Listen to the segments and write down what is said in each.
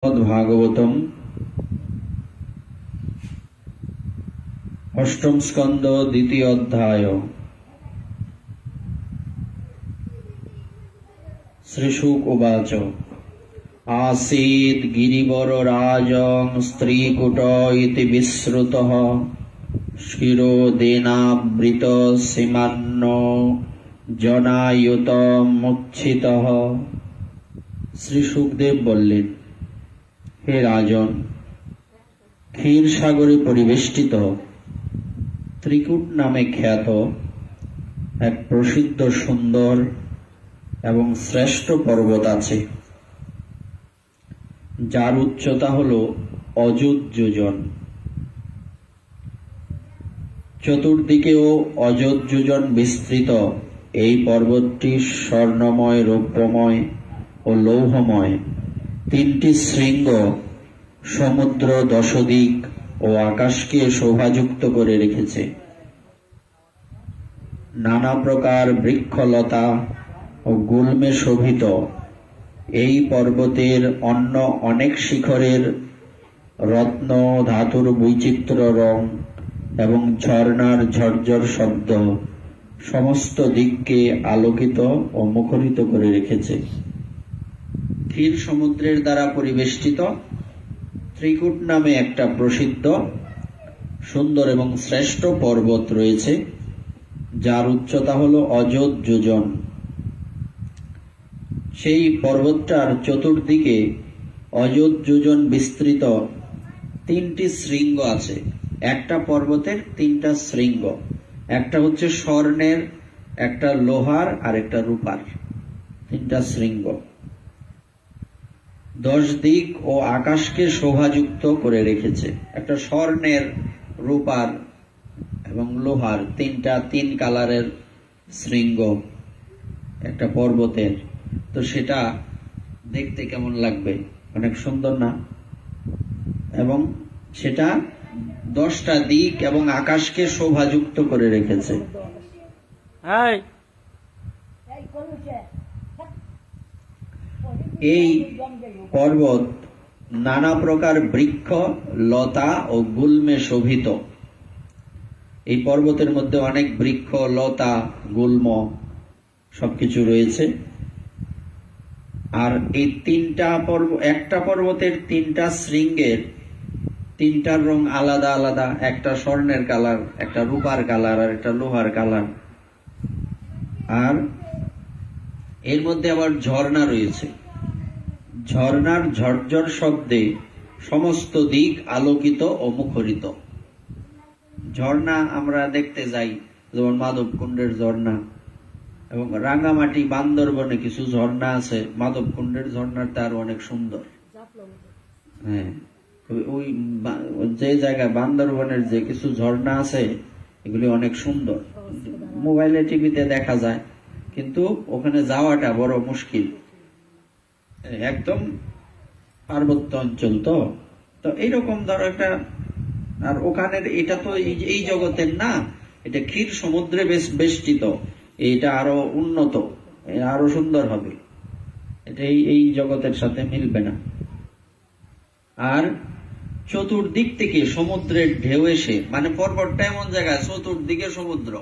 ভাগবতম অষ্টম স্কন্ধ দ্বিতীয় অধ্যায়। শ্রীশুক উবাচ आसीत् गिरिवरराजं स्त्रीकूट इति विश्रुतः शिरोदेनावृत सीमान्नो जनायुतमुच्छितः। শ্রী সুখদেব বললেন, হে রাজন, ক্ষীর সাগরে পরিবেষ্টিত ত্রিকূট নামে খ্যাত এক প্রসিদ্ধ সুন্দর এবং শ্রেষ্ঠ পর্বত আছে, যার উচ্চতা হল অযুত যোজন। চতুর্দিকেও অযুত যোজন বিস্তৃত এই পর্বতটি স্বর্ণময়, রৌপ্যময় ও লৌহময় তিনটি শৃঙ্গ সমুদ্র, দশদিক ও আকাশকে শোভাযুক্ত করে রেখেছে। নানা প্রকার বৃক্ষলতা ও গুল্মে শোভিত এই পর্বতের অন্য অনেক শিখরের রত্ন ধাতুর বৈচিত্র্য রং এবং ঝর্ণার ঝরঝর শব্দ সমস্ত দিককে আলোকিত ও মুখরিত করে রেখেছে। ক্ষীর সমুদ্রের দ্বারা পরিবেষ্টিত ত্রিকূট নামে একটা প্রসিদ্ধ সুন্দর এবং শ্রেষ্ঠ পর্বত রয়েছে, যার উচ্চতা হল অযুত যোজন। সেই পর্বতটার চতুর্দিকে অযুত যোজন বিস্তৃত তিনটি শৃঙ্গ আছে। একটা পর্বতের তিনটা শৃঙ্গ, একটা হচ্ছে স্বর্ণের, একটা লোহার আর একটা রূপার, তিনটা শৃঙ্গ 10 দিক ও আকাশকে শোভাযুক্ত করে রেখেছে। একটা স্বর্ণের, রূপার এবং লোহার তিন কালারের শৃঙ্গ একটা পর্বতের, তো সেটা দেখতে কেমন লাগবে, অনেক সুন্দর না? এবং সেটা 10টা দিক এবং আকাশকে শোভাযুক্ত করে রেখেছে। এই পর্বত নানা প্রকার বৃক্ষ, লতা ও গুল্মে শোভিত। এই পর্বতের মধ্যে অনেক বৃক্ষ, লতা, গুল্ম সবকিছু রয়েছে। আর এই একটা পর্বতের তিনটা শৃঙ্গের তিনটার রং আলাদা আলাদা, একটা স্বর্ণের কালার, একটা রূপার কালার আর একটা লোহার কালার। আর এর মধ্যে আবার ঝর্ণা রয়েছে। ঝর্ণার ঝরঝর শব্দে সমস্ত দিক আলোকিত ও মুখরিত। ঝর্ণা আমরা দেখতে যাই, যেমন মাধবকুণ্ডের ঝর্ণা, এবং রাঙ্গামাটি বান্দরবনে কিছু ঝর্ণা আছে। মাধবকুণ্ডের ঝর্ণাটা আরো অনেক সুন্দর। হ্যাঁ, ওই যে জায়গায় বান্দরবনের যে কিছু ঝর্ণা আছে এগুলি অনেক সুন্দর, মোবাইলে টিভিতে দেখা যায়, কিন্তু ওখানে যাওয়াটা বড় মুশকিল, একদম পার্বত্য অঞ্চল। তো এইরকম ধরো একটা, আর ওখানের এটা তো এই জগতের না, এটা ক্ষীর সমুদ্রে বেষ্টিত, এটা আরো উন্নত, আরো সুন্দর হবে, এটা এই জগতের সাথে মিলবে না। আর চতুর্দিক থেকে সমুদ্রের ঢেউ এসে, মানে পর্বতটা এমন জায়গায় চতুর্দিকে সমুদ্র,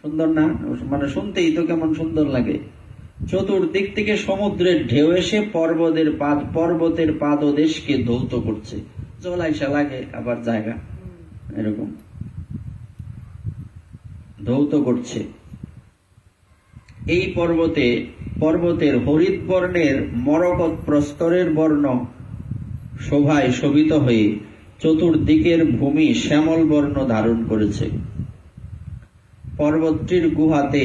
সুন্দর না? মানে শুনতেই তো কেমন সুন্দর লাগে। চতুর্দিক থেকে সমুদ্রের ঢেউ এসে পর্বতের পাদদেশকে ধৌত করছে, জলাইসা লাগে আবার জায়গা, এরকম ধৌত করছে। এই পর্বতের হরিৎ বর্ণের মরকত প্রস্তরের বর্ণ শোভায় শোভিত হয়ে চতুর্দিকের ভূমি শ্যামল বর্ণ ধারণ করেছে। পর্বতটির গুহাতে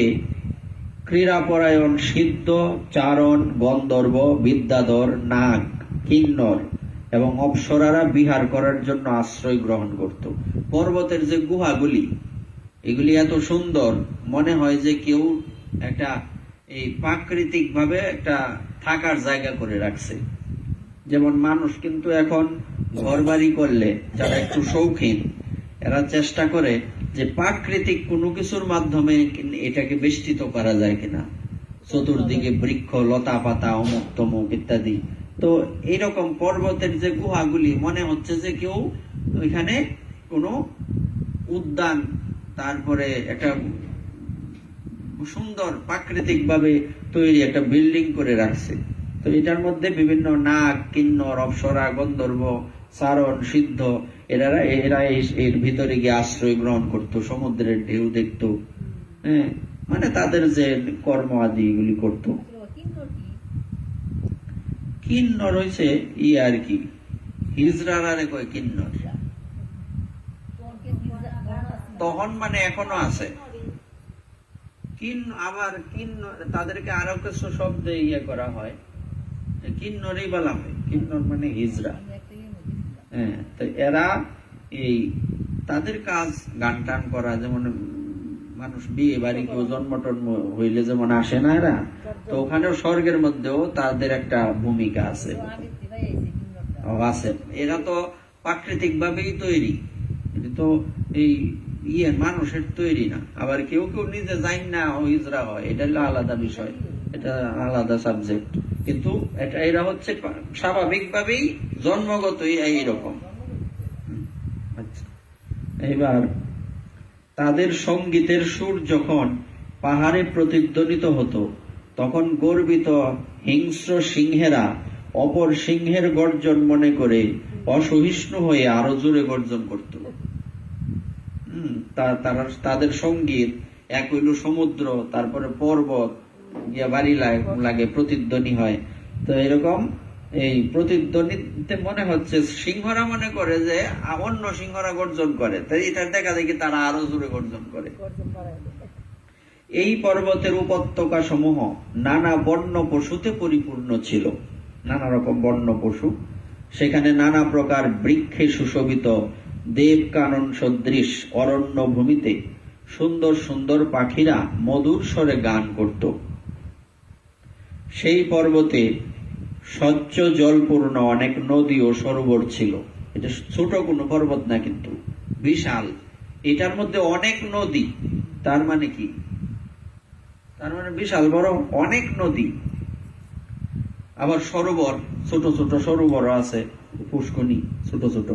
ক্রীড়াপরায়ণ সিদ্ধ, চারণ, গন্ধর্ব, বিদ্যাধর, নাগ, কিন্নর এবং অপ্সরারা বিহার করার জন্য আশ্রয় গ্রহণ করত। পর্বতের যে গুহাগুলি, এগুলি এত সুন্দর, মনে হয় যে কেউ একটা এই প্রাকৃতিক ভাবে একটা থাকার জায়গা করে রাখছে। যেমন মানুষ কিন্তু এখন ঘর বাড়ি করলে যারা একটু শৌখিন, এরা চেষ্টা করে যে প্রাকৃতিক কোনো কিছুর মাধ্যমে এটাকে বেষ্টিত করা যায় কিনা। চতুর্দিকে বৃক্ষ, লতা পাতা, অমুক তমুক ইত্যাদি তো এইরকম পর্বতের যে গুহাগুলি মনে হচ্ছে যে কেউ ওইখানে কোনো উদ্যান, তারপরে একটা সুন্দর প্রাকৃতিক ভাবে তৈরি একটা বিল্ডিং করে রাখছে। তো এটার মধ্যে বিভিন্ন নাগ, কিন্নর, অপ্সরা, গন্ধর্ব, চারণ, সিদ্ধ এরা এর ভিতরে গিয়ে আশ্রয় গ্রহণ করতো, সমুদ্রের ঢেউ দেখতো। হ্যাঁ, মানে তাদের যে কর্ম আদি এগুলি করতো। কিন্নর হয়েছে আর কি, হিজড়ারে কয় কিন্নর। তখন মানে এখনো আছে আবার কিন্নর, তাদেরকে আরো কিছু শব্দে করা হয়, কিন্নরই বলা হয়। কিন্নর মানে হিজড়া। হ্যাঁ, তো এরা এই তাদের কাজ গান টান করা, যেমন মানুষ বিয়ে বাড়ি কেউ জন্ম টন্ম হইলে যেমন আসে না এরা, তো ওখানেও স্বর্গের মধ্যেও তাদের একটা ভূমিকা আছে। এরা তো প্রাকৃতিক ভাবেই তৈরি, এটা তো এই মানুষের তৈরি না। আবার কেউ কেউ নিজে যাই না হিজড়া হয়, এটা হলো আলাদা বিষয়, এটা আলাদা সাবজেক্ট। কিন্তু এরা হচ্ছে স্বাভাবিক ভাবেই জন্মগতই এইরকম। আচ্ছা, এবার তাদের সঙ্গীতের সুর যখন পাহাড়ে প্রতিধ্বনিত হতো, তখন গর্বিত হিংস্র সিংহেরা অপর সিংহের গর্জন মনে করে অসহিষ্ণু হয়ে আরো জোরে গর্জন করত। তাদের সঙ্গীত এক হইল সমুদ্র, তারপরে পর্বত গিয়া বাড়ি লাগে, প্রতিধ্বনি হয়। তো এরকম এই প্রতিধ্বনিতে মনে হচ্ছে সিংহরা মনে করে যে অন্য সিংহরা গর্জন করে, তাই এটা দেখা দেখি তারা আরো জোরে গর্জন করে। এই পর্বতের উপত্যকা সমূহ নানা বন্য পশুতে পরিপূর্ণ ছিল, নানা রকম বন্য পশু। সেখানে নানা প্রকার বৃক্ষে সুশোভিত দেব কানন সদৃশ অরণ্য ভূমিতে সুন্দর সুন্দর পাখিরা মধুর স্বরে গান করত। সেই পর্বতে স্বচ্ছ জলপূর্ণ অনেক নদী ও সরোবর ছিল। এটা ছোট কোনো পর্বত না, কিন্তু বিশাল। এটার মধ্যে অনেক নদী, তার মানে কি? তার মানে বিশাল বড় অনেক নদী। আবার সরোবর, ছোট ছোট সরোবর আছে, পুষ্করণী ছোট ছোট।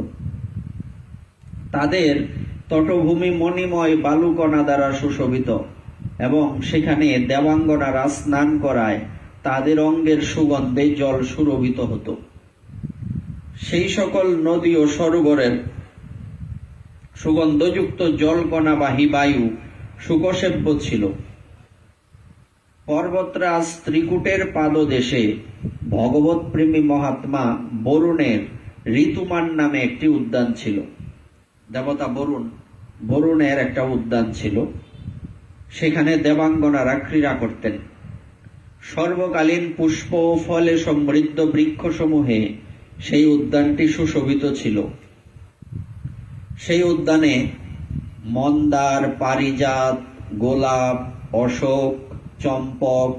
তাদের তটভূমি মণিময় বালুকণা দ্বারা সুশোভিত, এবং সেখানে দেবাঙ্গনারা স্নান করায় তাদের অঙ্গের সুগন্ধে জল সুরভিত হতো। সেই সকল নদী ও সরোবরের সুগন্ধযুক্ত জলকণাবাহী বায়ু সুখসেব্য ছিল। পর্বতরাজ ত্রিকুটের পাদদেশে ভগবত প্রেমী মহাত্মা বরুণের ঋতুমান নামে একটি উদ্যান ছিল। দেবতা বরুণের একটা উদ্যান ছিল, সেখানে দেবাঙ্গনারা ক্রীড়া করতেন। সর্বকালীন পুষ্প ও ফলে সমৃদ্ধ বৃক্ষসমূহে সেই উদ্যানটি সুশোভিত ছিল। সেই উদ্যানে মন্দার, পারিজাত, গোলাপ, অশোক, চম্পক,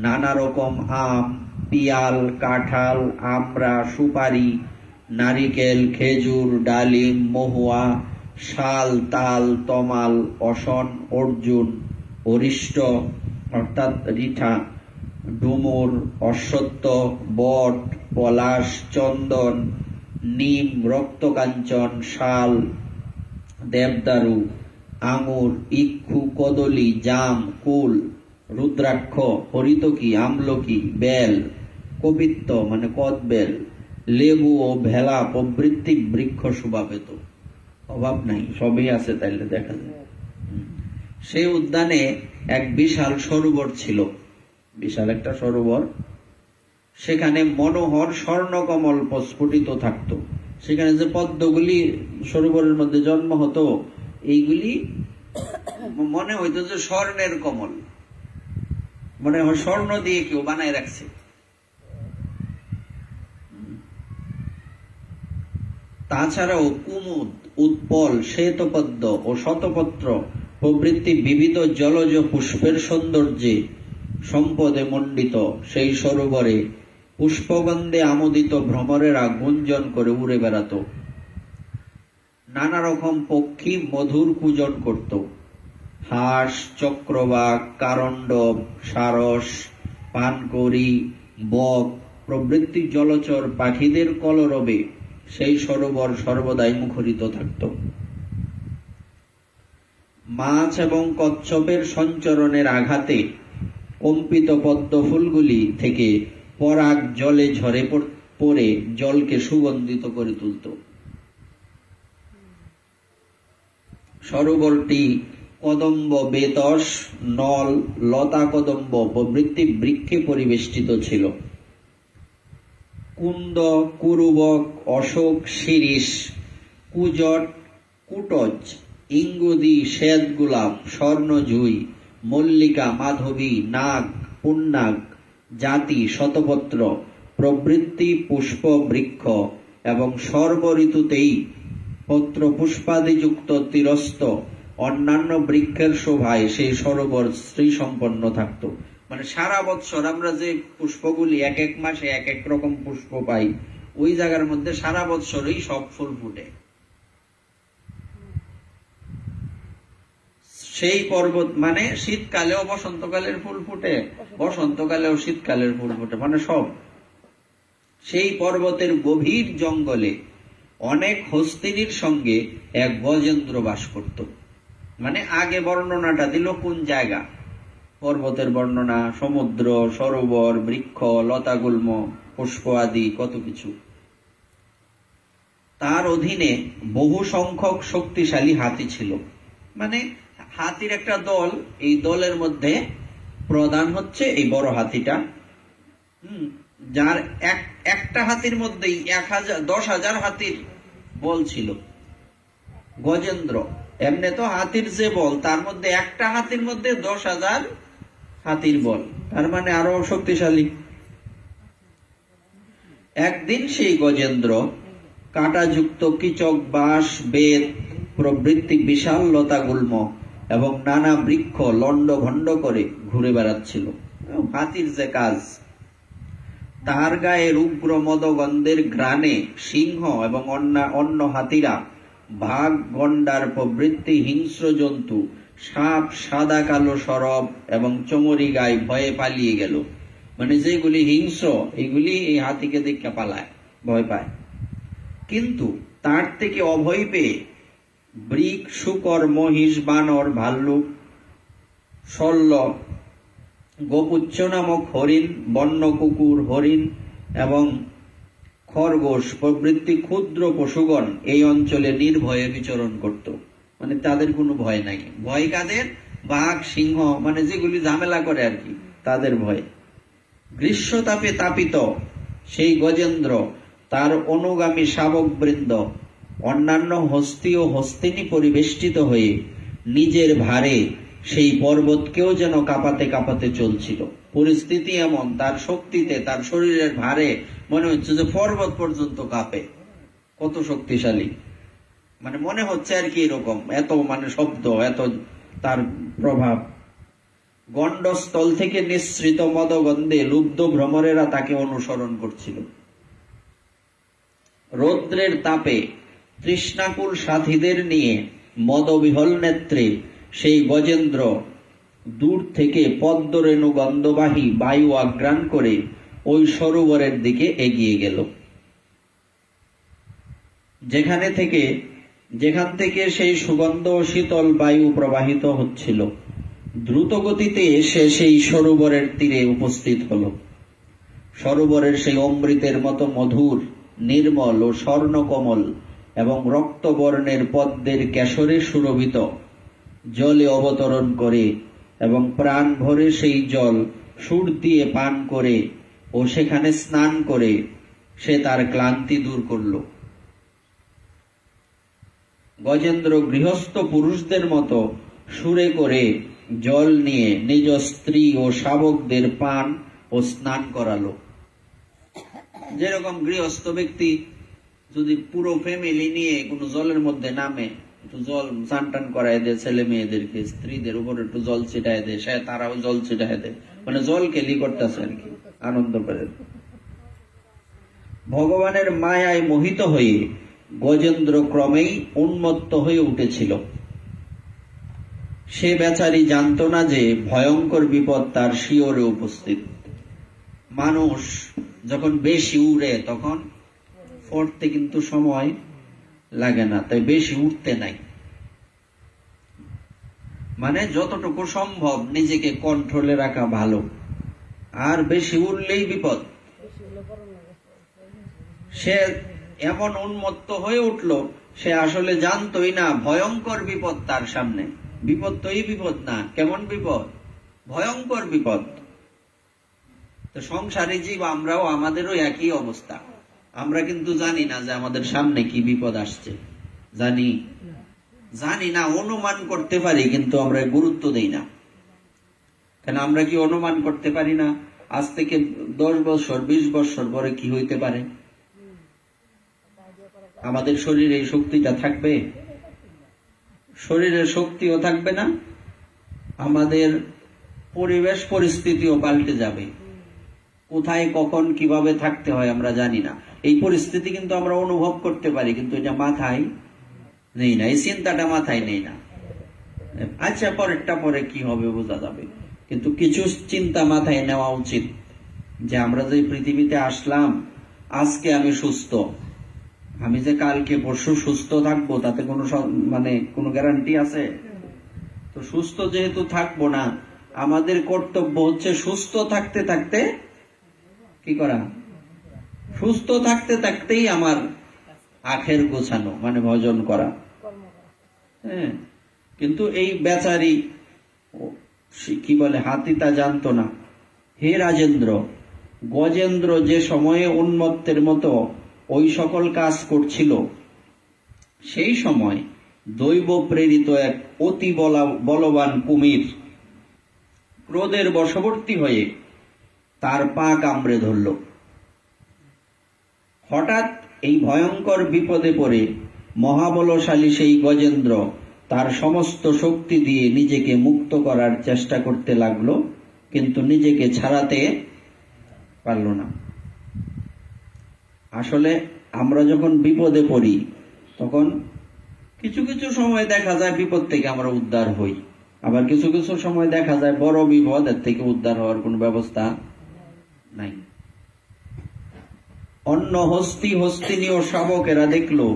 নানা রকম আম, পিয়াল, কাঁঠাল, আমড়া, সুপারি, নারিকেল, খেজুর, ডালিম, মহুয়া, শাল, তাল, তমাল, অসন, অর্জুন, অরিষ্ট অর্থাৎ রিঠা, ডুমুর, অশ্বত্থ, বট, পলাশ, চন্দন, নিম, রক্তকাঞ্চন, শাল, দেবদারু, আঙুর, ইক্ষু, কদলী, জাম, কুল, রুদ্রাক্ষ, হরিতকি, আমলকি, বেল, কপিত্ত মানে কদবেল, লেবু ও ভেলা প্রভৃতি বৃক্ষ শোভা পেত। অভাব নাই, সবই আছে তাইলে দেখা যায়। সেই উদ্যানে এক বিশাল সরোবর ছিল, বিশাল একটা সরোবর। সেখানে মনোহর স্বর্ণকমল প্রস্ফুটিত থাকত। সেখানে যে পদ্মগুলি সরোবরের মধ্যে জন্ম হতো, এইগুলি মনে হইতো যে স্বর্ণের কমল, মনে হয় স্বর্ণ দিয়ে কেউ বানায় রাখছে। তাছাড়াও কুমুদ, উৎপল, শ্বেতপদ্ম ও শতপত্র প্রভৃতি বিবিধ জলজ পুষ্পের সৌন্দর্যে সম্পদে মণ্ডিত সেই সরোবরে পুষ্পগন্ধে আমোদিত ভ্রমরেরা গুঞ্জন করে উড়ে বেড়াত। নানা রকম পক্ষী মধুর পূজন করত। হাঁস, চক্রবাক, কারণ্ডব, সারস, পানকৌড়ি, বক প্রভৃতি জলচর পাখিদের কলরবে সেই সরোবর সর্বদাই মুখরিত থাকত। মাছ এবং কচ্ছপের সঞ্চরণের আঘাতে কম্পিত পদ্ম ফুলগুলি থেকে পরাগ জলে ঝরে পড়ে জলকে সুগন্ধিত করে তুলত। সরোবরটি কদম্ব, বেতস, নল, লতা কদম্ব প্রভৃতি বৃক্ষে পরিবেষ্টিত ছিল। কুন্দ, কুরুবক, অশোক, শিরীষ, কুজট, কুটজ, ইঙ্গুদি, শ্বেত গোলাপ, স্বর্ণজুই, মল্লিকা, মাধবী, নাগ, পুন্নাগ জাতি, শতপত্র প্রভৃতি পুষ্প বৃক্ষ এবং সর্ব ঋতুতেই পত্র পুষ্পাদিযুক্ত তীরস্থ অন্যান্য বৃক্ষের শোভায় সেই সরোবর শ্রীসম্পন্ন থাকত। মানে সারা বৎসর আমরা যে পুষ্পগুলি এক এক মাসে এক এক রকম পুষ্প পাই, ওই জায়গার মধ্যে সারা বৎসরই সব ফুল ফুটে। সেই পর্বত মানে শীতকালেও বসন্তকালের ফুল ফুটে, বসন্তকালেও শীতকালের ফুল ফুটে, মানে সব। সেই পর্বতের গভীর জঙ্গলে অনেক হস্তিনীর সঙ্গে এক গজেন্দ্র বাস করত। মানে আগে বর্ণনাটা দিল কোন জায়গা, পর্বতের বর্ণনা, সমুদ্র, সরোবর, বৃক্ষ, লতাগুল্ম, পুষ্প আদি কত কিছু। তার অধীনে বহু সংখ্যক শক্তিশালী হাতি ছিল। মানে হাতির একটা দল, এই দলের মধ্যে প্রধান হচ্ছে এই বড় হাতিটা, যার একটা হাতির মধ্যেই 10,000 হাতির বল ছিল। গজেন্দ্র এমনি তো হাতির যে বল, তার মধ্যে একটা হাতির মধ্যে 10,000 হাতির বল, তার মানে আরো শক্তিশালী। একদিন সেই গজেন্দ্র কাঁটাযুক্ত কিচক, বাঁশ, বেত প্রভৃতি বিশাল লতাগুল্ম এবং নানা বৃক্ষ লন্ড ভন্ড করে ঘুরে বেড়াচ্ছিল। হাতির যে কাজ। তার গায়ের উগ্র মদগন্ধের ঘ্রাণে সিংহ এবং অন্য হাতিরা, বাঘ, গন্ডার প্রভৃতি হিংস্র জন্তু, সাপ, সাদা কালো সরব এবং চমরি গায়ে ভয়ে পালিয়ে গেল। মানে যেগুলি হিংস্র এগুলি এই হাতিকে দেখে পালায়, ভয় পায়। কিন্তু তার থেকে অভয় পেয়ে বৃক, শুকর, মহিষ, বানর, ভাল্লুক, শল্য, গোপুচ্ছ নামক হরিণ, বন্য কুকুর, হরিণ এবং খরগোশ প্রভৃতি ক্ষুদ্র পশুগণ এই অঞ্চলে নির্ভয়ে বিচরণ করত। মানে তাদের কোনো ভয় নাই। ভয় কাদের? বাঘ, সিংহ, মানে যেগুলি ঝামেলা করে আর কি, তাদের ভয়। গ্রীষ্ম তাপে তাপিত সেই গজেন্দ্র, তার অনুগামী শাবক বৃন্দ, অন্যান্য হস্তি ও হস্তিনী পরিবেষ্টিত হয়ে নিজের ভারে সেই পর্বতকেও যেন কাঁপাতে কাঁপাতে চলছিল। পরিস্থিতি এমন, তার শক্তিতে, তার শরীরের ভারে মনে হচ্ছে যে পর্বত পর্যন্ত কাঁপে, কত শক্তিশালী। মানে মনে হচ্ছে আর কি এরকম, এত মানে শব্দ, এত তার প্রভাব। গণ্ডস্থল থেকে নিঃসৃত মদগন্ধে লুব্ধ ভ্রমরেরা তাকে অনুসরণ করছিল। রৌদ্রের তাপে তৃষ্ণাকুল সাথীদের নিয়ে মদবিহল নেত্রে সেই গজেন্দ্র দূর থেকে পদ্মরেণু গন্ধবাহী বায়ু আঘ্রাণ করে ওই সরোবরের দিকে এগিয়ে গেল। যেখান থেকে সেই সুগন্ধ ও শীতল বায়ু প্রবাহিত হচ্ছিল, দ্রুত গতিতে এসে সেই সরোবরের তীরে উপস্থিত হল। সরোবরের সেই অমৃতের মতো মধুর, নির্মল ও স্বর্ণকমল এবং রক্তবর্ণের পদ্মের কেশরে সুরভিত জলে অবতরণ করে এবং প্রাণ ভরে সেই জল সুর দিয়ে পান করে ও সেখানে স্নান করে সে তার ক্লান্তি দূর করল। গজেন্দ্র গৃহস্থ পুরুষদের মতো সুরে করে জল নিয়ে নিজ স্ত্রী ও শাবকদের পান ও স্নান করালো। যেরকম গৃহস্থ ব্যক্তি যদি পুরো ফ্যামিলি নিয়ে কোনো জলের মধ্যে নামে, একটু জল স্নান টান করায় দেয়, ছেলে মেয়েদেরকে, স্ত্রীদের উপর একটু জল ছিটায় দেয়, সে তারাও জল ছিটায় দেয়, মানে জল খেলি করতেছে আর কি, আনন্দ করে। ভগবানের মায়ায় মোহিত হয়ে গজেন্দ্র ক্রমেই উন্মত্ত হয়ে উঠেছিল। সে বেচারি জানত না যে ভয়ঙ্কর বিপদ তার শিয়রে উপস্থিত। মানুষ যখন বেশি উড়ে তখন পড়তে কিন্তু সময় লাগে না, তাই বেশি উঠতে নাই। মানে যতটুকু সম্ভব নিজেকে কন্ট্রোলে রাখা ভালো, আর বেশি উঠলেই বিপদ। সে এমন উন্মত্ত হয়ে উঠল, সে আসলে জানতোই না ভয়ঙ্কর বিপদ তার সামনে। বিপদ তো এই বিপদ না, কেমন বিপদ, ভয়ঙ্কর বিপদ। তো সংসারে জীব আমরাও, আমাদেরও একই অবস্থা। আমরা কিন্তু জানি না যে আমাদের সামনে কি বিপদ আসছে, জানি না, অনুমান করতে পারি কিন্তু আমরা গুরুত্ব দেই না। কেন আমরা কি অনুমান করতে পারি না আজ থেকে 10 বছর 20 বছর পরে কি হইতে পারে? আমাদের শরীরে এই শক্তিটা থাকবে? শরীরের শক্তিও থাকবে না, আমাদের পরিবেশ পরিস্থিতিও পাল্টে যাবে। কোথায় কখন কিভাবে থাকতে হয় আমরা জানি না। এই পরিস্থিতি কিন্তু আমরা অনুভব করতে পারি, কিন্তু এটা মাথায় নেই না, এই চিন্তাটা মাথায় নেই না। আচ্ছা পরেরটা পরে কি হবে বোঝা যাবে, কিন্তু কিছু চিন্তা মাথায় নেওয়া উচিত যে আমরা যে পৃথিবীতে আসলাম, আজকে আমি সুস্থ, আমি যে কালকে পরশু সুস্থ থাকবো তাতে কোনো গ্যারান্টি আছে? তো সুস্থ যেহেতু থাকবো না, আমাদের কর্তব্য হচ্ছে সুস্থ থাকতে থাকতে কি করা, সুস্থ থাকতে থাকতেই আমার আখের গোছানো, মানে ভজন করা। হ্যাঁ, কিন্তু এই বেচারি কি বলে হাতি তা জানতো না। হে রাজেন্দ্র, গজেন্দ্র যে সময়ে উন্মত্তের মতো ওই সকল কাজ করছিল, সেই সময় দৈব প্রেরিত এক অতি বলবান কুমির ক্রোধের বশবর্তী হয়ে তার পা কামড়ে ধরল। হঠাৎ এই ভয়ঙ্কর বিপদে পড়ে মহাবলশালী সেই গজেন্দ্র তার সমস্ত শক্তি দিয়ে নিজেকে মুক্ত করার চেষ্টা করতে লাগলো, কিন্তু নিজেকে ছাড়াতে পারল না। আসলে আমরা যখন বিপদে পড়ি তখন কিছু কিছু সময় দেখা যায় বিপদ থেকে আমরা উদ্ধার হই, আবার কিছু কিছু সময় দেখা যায় বড় বিপদ, এর থেকে উদ্ধার হওয়ার কোনো ব্যবস্থা নাই। অন্য হস্তিনীয় শাবকেরা দেখলো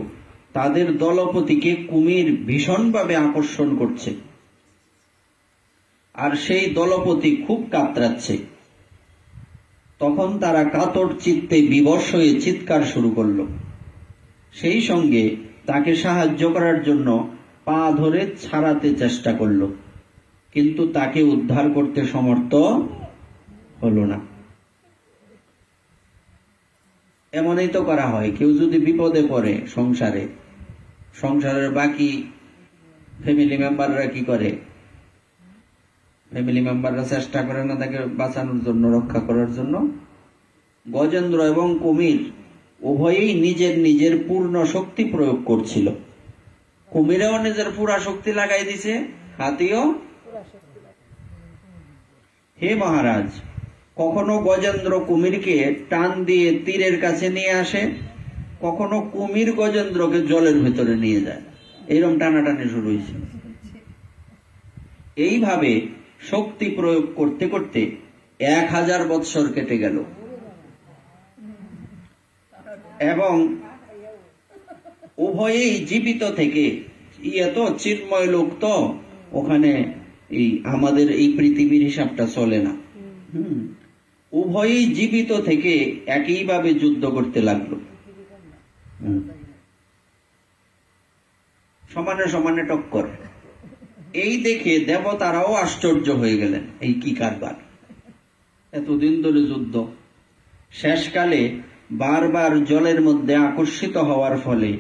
তাদের দলপতিকে কুমির ভীষণভাবে আকর্ষণ করছে, আর সেই দলপতি খুব কাতরাচ্ছে। তখন তারা কাতর চিত্তে বিবশ হয়ে চিৎকার শুরু করলো। সেই সঙ্গে তাকে সাহায্য করার জন্য পা ধরে ছাড়াতে চেষ্টা করলো, কিন্তু তাকে উদ্ধার করতে সমর্থ হলো না। এমনই তো করা হয়, কেউ যদি বিপদে পড়ে সংসারের বাকি ফ্যামিলি মেম্বাররা কি করে? ফ্যামিলি মেম্বাররা চেষ্টা করে না তাকে বাঁচানোর জন্য, রক্ষা করার জন্য? গজেন্দ্র এবং কুমির উভয়েই নিজের নিজের পূর্ণ শক্তি প্রয়োগ করছিল। কুমিরেও নিজের পুরা শক্তি লাগাই দিছে, হাতিও। হে মহারাজ, কখনো গজেন্দ্র কুমিরকে টান দিয়ে তীরের কাছে নিয়ে আসে, কখনো কুমির গজেন্দ্রকে জলের ভেতরে নিয়ে যায়। এরকম টানাটানি শুরু হয়েছে। এইভাবে শক্তি প্রয়োগ করতে করতে 1000 বৎসর কেটে গেল, এবং উভয়েই জীবিত থেকে, তো চিন্ময় লোক, তো ওখানে এই আমাদের এই পৃথিবীর হিসাবটা চলে না। উভয়েই জীবিত থেকে একইভাবে যুদ্ধ করতে লাগলো, সমানে সমানে টক্কর। এই দেখে দেবতারাও আশ্চর্য হয়ে গেলেন, এই কি কারবার, এতদিন ধরে যুদ্ধ। শেষকালে বারবার জলের মধ্যে আকর্ষিত হওয়ার ফলে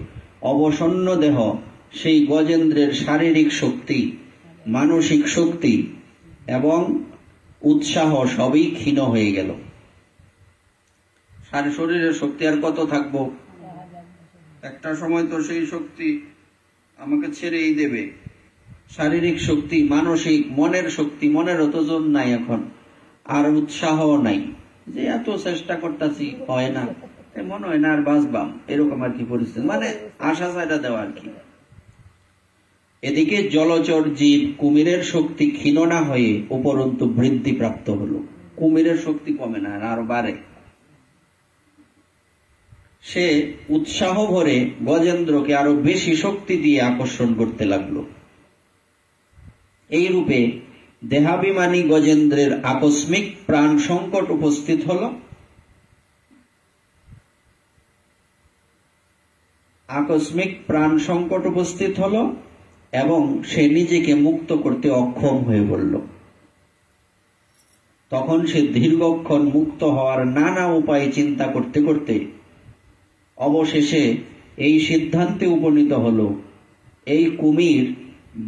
অবসন্ন দেহ সেই গজেন্দ্রের শারীরিক শক্তি, মানসিক শক্তি এবং উৎসাহ সবই ক্ষীণ হয়ে গেল। শরীরের শক্তি আর কত থাকবো? একটা সময় তো সেই শক্তি আমাকে ছেড়েই দেবে। শারীরিক শক্তি, মানসিক, মনের শক্তি, মনেরও তো জোর নাই এখন, আর উৎসাহ নাই, যে এত চেষ্টা করতেছি হয় না, মনে হয় না আর বাঁচবাম, এরকম আর কি পরিস্থিতি, মানে আশা চাইটা দেওয়া আর কি। এদিকে জলচর জীব কুমিরের শক্তি ক্ষীণ না হয়ে উপরন্তু বৃদ্ধি প্রাপ্ত হলো। কুমিরের শক্তি কমে না, আরো বাড়ে। সে উৎসাহ ভরে গজেন্দ্রকে আরো বেশি শক্তি দিয়ে আকর্ষণ করতে লাগলো। এই রূপে দেহাভিমানী গজেন্দ্রের আকস্মিক প্রাণ সংকট উপস্থিত হল। এবং সে নিজেকে মুক্ত করতে অক্ষম হয়ে পড়ল। তখন সে দীর্ঘক্ষণ মুক্ত হওয়ার নানা উপায় চিন্তা করতে করতে অবশেষে এই সিদ্ধান্তে উপনীত হল, এই কুমির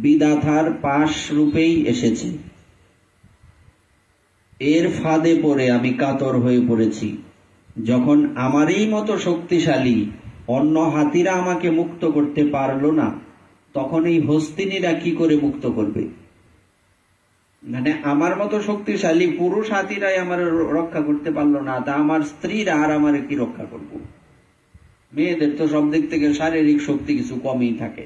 বিধাতার পাশ রূপেই এসেছে। এর ফাঁদে পড়ে আমি কাতর হয়ে পড়েছি। যখন আমারই মতো শক্তিশালী অন্য হাতিরা আমাকে মুক্ত করতে পারল না, তখন এই হস্তিনীরা কি করে মুক্ত করবে? মানে আমার মতো শক্তিশালী পুরুষ হাতিরাই আমার রক্ষা করতে পারলো না, তা আমার স্ত্রীরা আর আমার কি রক্ষা করব? মেয়েদের তো সব দিক থেকে শারীরিক শক্তি কিছু কমই থাকে।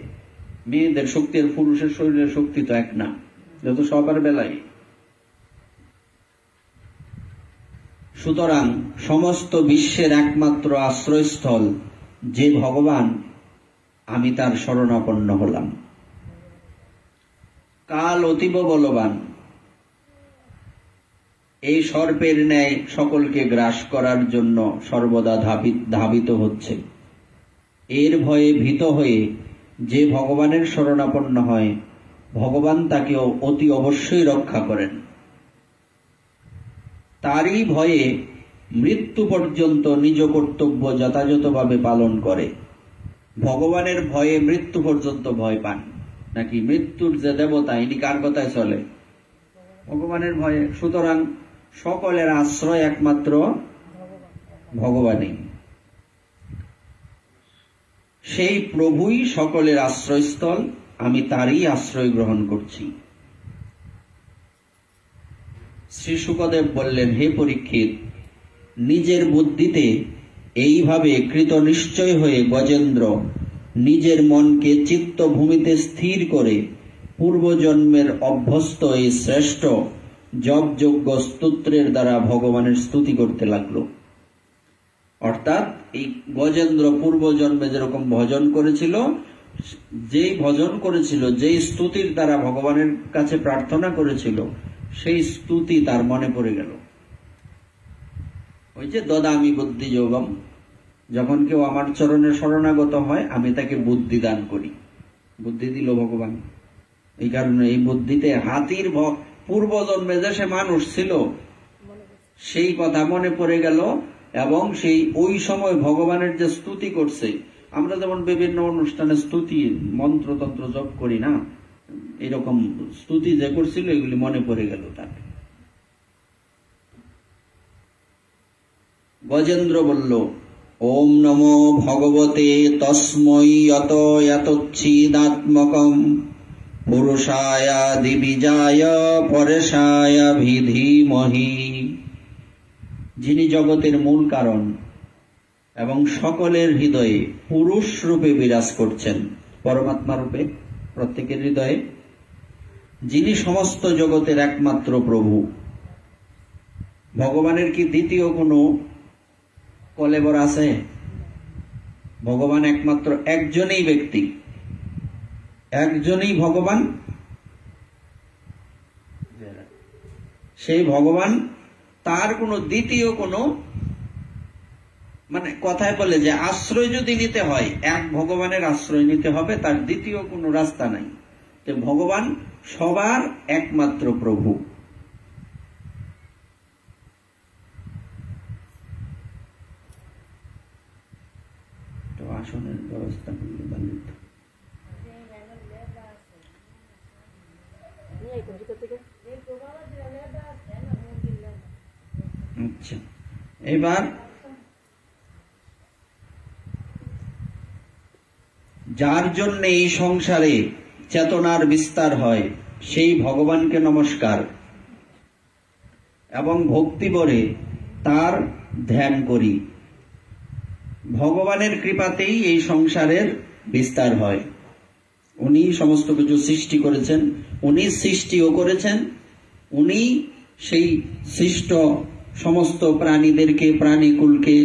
মেয়েদের শক্তি আর পুরুষের শরীরের শক্তি তো এক না, যত সবার বেলায়। সুতরাং সমস্ত বিশ্বের একমাত্র আশ্রয়স্থল যে ভগবান, আমি তার শরণাপন্ন হলাম। কাল অতীব বলবান, এই সর্পের ন্যায় সকলকে গ্রাস করার জন্য সর্বদা ধাবিত হচ্ছে। এর ভয়ে ভীত হয়ে যে ভগবানের শরণাপন্ন হয়, ভগবান তাকে অতি অবশ্যই রক্ষা করেন। তারই ভয়ে মৃত্যু পর্যন্ত নিজ কর্তব্য যথাযথভাবে পালন করে। ভগবানের ভয়ে মৃত্যু পর্যন্ত ভয় পান নাকি? মৃত্যুর যে দেবতা, ইনি কার কথায় চলে? ভগবানের ভয়ে। সুতরাং সকলের আশ্রয় একমাত্র ভগবানই। সেই প্রভুই সকলের আশ্রয়স্থল, আমি তারই আশ্রয় গ্রহণ করছি। শ্রী শুকদেব বললেন, হে পরীক্ষিত, নিজের বুদ্ধিতে এইভাবে কৃতনিশ্চয় হয়ে গজেন্দ্র নিজের মনকে চিত্তভূমিতে স্থির করে পূর্বজন্মের অভ্যস্ত এই শ্রেষ্ঠ জপযোগ্য স্তোত্রের দ্বারা ভগবানের স্তুতি করতে লাগল। অর্থাৎ এই গজেন্দ্র পূর্বজন্মে যেরকম ভজন করেছিল, যেই স্তুতির দ্বারা ভগবানের কাছে প্রার্থনা করেছিল, সেই স্তুতি তার মনে পড়ে গেল। ওই যে দদামি বুদ্ধি যোগম, যখন কেউ আমার চরণে শরণাগত হয়, আমি তাকে বুদ্ধি দান করি। বুদ্ধি দিল ভগবান। এই কারণে এই বুদ্ধিতে হাতির পূর্বজন্মে যে সে মানুষ ছিল, সেই কথা মনে পড়ে গেল। এবং ওই সময় ভগবানের যে স্তুতি করছে, আমরা যেমন বিভিন্ন অনুষ্ঠানে স্তুতি মন্ত্রতন্ত্র জপ করি না, এরকম স্তুতি যে করছিল, এগুলি মনে পড়ে গেল তার। গজেন্দ্র বলল, ওম নমো ভগবতে তস্মৈ যত যতচ্ছিদাত্মকম পুরুষায় দিবিজায় পরেশায় ভিধীমহি। যিনি জগতের মূল কারণ এবং সকলের হৃদয়ে পুরুষ রূপে বিরাজ করছেন, পরমাত্মা রূপে প্রত্যেকের হৃদয়ে, যিনি সমস্ত জগতের একমাত্র প্রভু। ভগবানের কি দ্বিতীয় কোনো কলেবর আছে? ভগবান একমাত্র একজনই ব্যক্তি, একজনই ভগবান। সেই ভগবান, তার কোনো দ্বিতীয় কোনো, মানে কথায় বলে যে আশ্রয় যদি নিতে হয়, এক ভগবানের আশ্রয় নিতে হবে, তার দ্বিতীয় কোনো রাস্তা নাই। তো ভগবান সবার একমাত্র প্রভু। তো আসনের ব্যবস্থা করলে ভালো। আচ্ছা, এবার যার জন্য এই সংসারে চেতনার বিস্তার হয়, সেই ভগবানকে নমস্কার এবং ভক্তি ভরে তার ধ্যান করি। ভগবানের কৃপাতেই এই সংসারের বিস্তার হয়। উনি সমস্ত কিছু সৃষ্টি করেছেন, উনি সৃষ্টিও করেছেন, উনি সেই সৃষ্ট সমস্ত প্রাণীদেরকে, প্রাণীকুলকে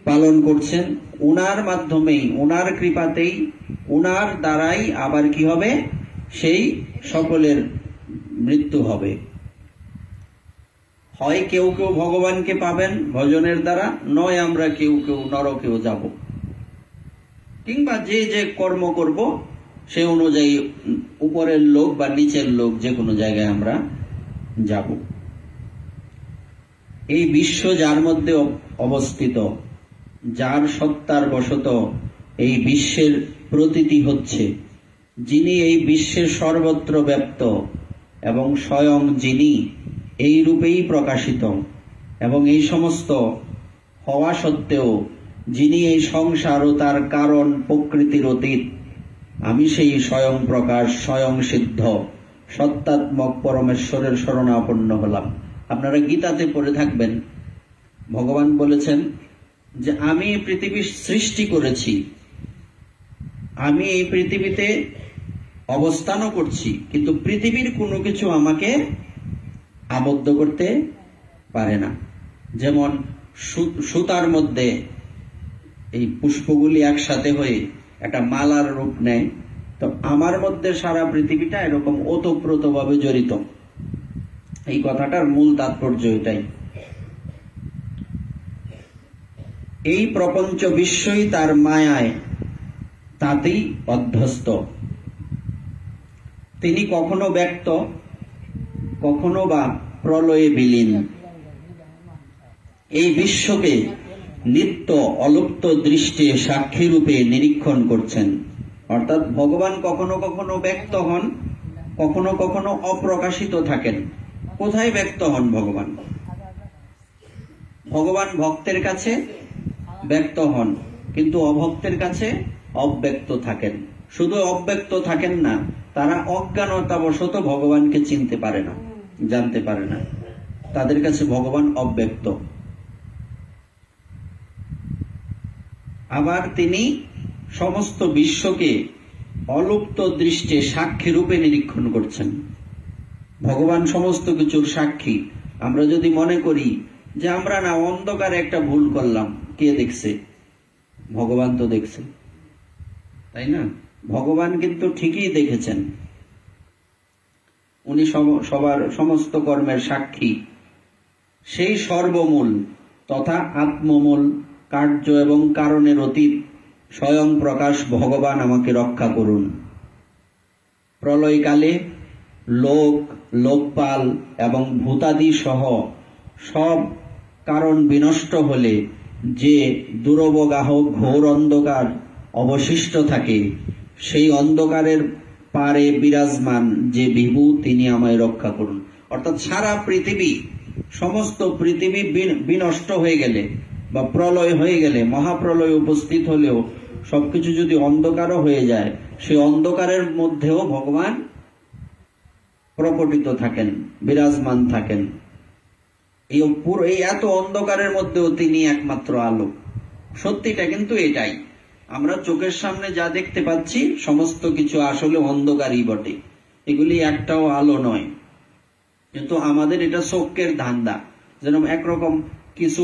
পালন করছেন। উনার মাধ্যমেই, উনার কৃপাতেই, উনার দ্বারাই আবার কি হবে, সেই সকলের মৃত্যু হবে। হয় কেউ কেউ ভগবানকে পাবেন ভজনের দ্বারা, নয় আমরা কেউ কেউ নরকেও যাব, কিংবা যে যে কর্ম করব সে অনুযায়ী উপরের লোক বা নিচের লোক যে কোনো জায়গায় আমরা যাব। এই বিশ্ব যার মধ্যে অবস্থিত, যার সত্তার বশত এই বিশ্বের প্রতীতি হচ্ছে, যিনি এই বিশ্বের সর্বত্র ব্যাপ্ত এবং স্বয়ং যিনি এই রূপেই প্রকাশিত, এবং এই সমস্ত হওয়া সত্ত্বেও যিনি এই সংসার ও তার কারণ প্রকৃতির অতীত, আমি সেই স্বয়ং প্রকাশ, স্বয়ং সিদ্ধ সত্তাত্মক পরমেশ্বরের শরণাপন্ন হলাম। আপনারা গীতাতে পড়ে থাকবেন, ভগবান বলেছেন যে আমি এই পৃথিবী সৃষ্টি করেছি, আমি এই পৃথিবীতে অবস্থানও করছি, কিন্তু পৃথিবীর কোনো কিছু আমাকে আবদ্ধ করতে পারে না। যেমন সুতার মধ্যে এই পুষ্পগুলি একসাথে হয়ে একটা মালার রূপ নেয়, তো আমার মধ্যে সারা পৃথিবীটা এরকম ওতপ্রোতভাবে জড়িত। এই কথাটার মূল তাৎপর্য এটাই। এই প্রপঞ্চ বিশ্বই তার মায়ায়, তাতেই অধ্যস্ত। তিনি কখনো ব্যক্ত, কখনো বা প্রলয়ে বিলীন। এই বিশ্বকে নিত্য অলুপ্ত দৃষ্টে সাক্ষী রূপে নিরীক্ষণ করছেন। অর্থাৎ ভগবান কখনো কখনো ব্যক্ত হন, কখনো কখনো অপ্রকাশিত থাকেন। কোথায় ব্যক্ত হন ভগবান? ভগবান ভক্তের কাছে ব্যক্ত হন, কিন্তু অভক্তের কাছে অব্যক্ত থাকেন। শুধু অব্যক্ত থাকেন না, তারা অজ্ঞানতাবশত ভগবানকে চিনতে পারে না, জানতে পারে না, তাদের কাছে ভগবান অব্যক্ত। আবার তিনি সমস্ত বিশ্বকে অলুপ্ত দৃষ্টে সাক্ষী রূপে নিরীক্ষণ করছেন। ভগবান সমস্ত কিছুর সাক্ষী। আমরা যদি মনে করি যে আমরা না অন্ধকারে একটা ভুল করলাম, কে দেখছে? ভগবান তো দেখছে, তাই না? ভগবান কিন্তু ঠিকই দেখেছেন। উনি সবার সমস্ত কর্মের সাক্ষী। সেই সর্বমূল তথা আত্মমূল, কার্য এবং কারণের অতীত স্বয়ং প্রকাশ ভগবান আমাকে রক্ষা করুন। প্রলয়কালে লোক, লোকপাল এবং ভূতাদি সহ সব কারণ বিনষ্ট হলে যে দুরবগাহ ঘোর অন্ধকার অবশিষ্ট থাকে, সেই অন্ধকারের পারে বিরাজমান যে বিভু, তিনি আমায় রক্ষা করুন। অর্থাৎ সারা পৃথিবী, সমস্ত পৃথিবী বিনষ্ট হয়ে গেলে বা প্রলয় হয়ে গেলে, মহাপ্রলয় উপস্থিত হলেও সবকিছু যদি অন্ধকারও হয়ে যায়, সেই অন্ধকারের মধ্যেও ভগবান প্রকটিত থাকেন, বিরাজমান থাকেন। এই এত অন্ধকারের মধ্যেও তিনি একমাত্র আলো। সত্যিটা কিন্তু এটাই। আমরা চোখের সামনে যা দেখতে পাচ্ছি সমস্ত কিছু আসলে অন্ধকারই বটে, এগুলি একটাও আলো নয়। কিন্তু আমাদের এটা চোখের ধান্দা। যেরকম একরকম কিছু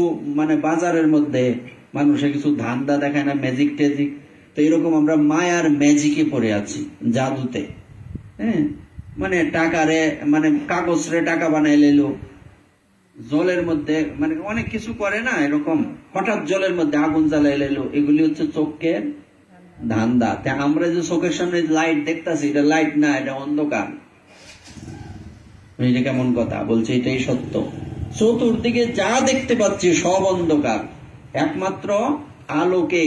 বাজারের মধ্যে মানুষে কিছু ধান্দা দেখায় না, ম্যাজিক ট্যাজিক, তো এরকম আমরা মায়ার ম্যাজিকে পড়ে আছি, জাদুতে। হ্যাঁ, টাকারে কাগজ রে টাকা বানাই লেলো, জলের মধ্যে অনেক কিছু করে না, এরকম হঠাৎ জলের মধ্যে আগুন জ্বালাই লেলো, এগুলি হচ্ছে চোখের ধান্দা। আমরা যে চোখের সামনে লাইট দেখতেছি, এটা লাইট না, এটা অন্ধকার। এটা কেমন কথা বলছে? এটাই সত্য। চতুর্দিকে যা দেখতে পাচ্ছি সব অন্ধকার, একমাত্র আলোকে।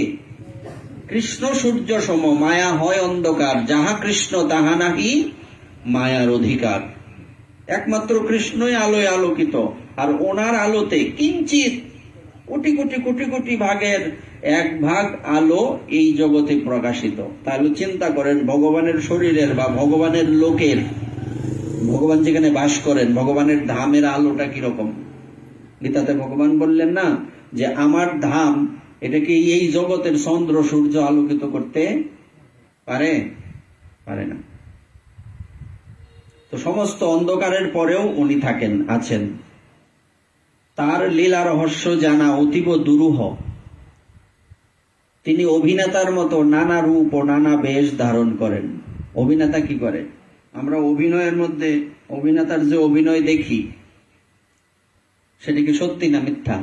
কৃষ্ণ সূর্য সম, মায়া হয় অন্ধকার, যাহা কৃষ্ণ তাহা নাহি মায়ার অধিকার। একমাত্র কৃষ্ণই আলোয় আলোকিত, আর ওনার আলোতে কিঞ্চিত কোটি কোটি কোটি কোটি ভাগের এক ভাগ আলো এই জগতে প্রকাশিত। তাহলে চিন্তা করেন, ভগবানের শরীরের বা ভগবানের লোকের, ভগবান যেখানে বাস করেন, ভগবানের ধামের আলোটা কিরকম। গীতাতে ভগবান বললেন না যে আমার ধাম, এটাকে এই জগতের চন্দ্র সূর্য আলোকিত করতে পারে? পারে না। তো তো সমস্ত অন্ধকারের পরেও উনি আছেন। তার লীলা রহস্য জানা অতীব দুরূহ। তিনি অভিনেতার মতো নানা রূপ ও নানা বেশ ধারণ করেন। অভিনেতা কি করে? আমরা অভিনয়ের মধ্যে অভিনেতার যে অভিনয় দেখি সেটা কি সত্যি না মিথ্যা?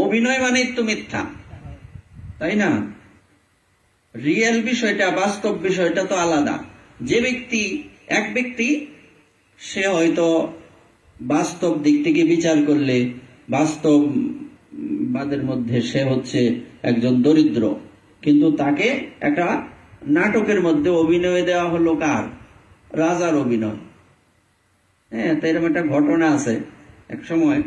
অভিনয় মানেই তো মিথ্যা, তাই না? রিয়েল বিষয়টা, বাস্তব বিষয়টা তো আলাদা। যে এক ব্যক্তি সে হয়তো বাস্তব দিক থেকে বিচার করলে বাস্তববাদের মধ্যে সে হচ্ছে একজন দরিদ্র, কিন্তু তাকে একটা নাটকের মধ্যে অভিনয় দেওয়া হলো কার? রাজার অভিনয়। হ্যাঁ, তো এরকম একটা ঘটনা আছে। এক সময়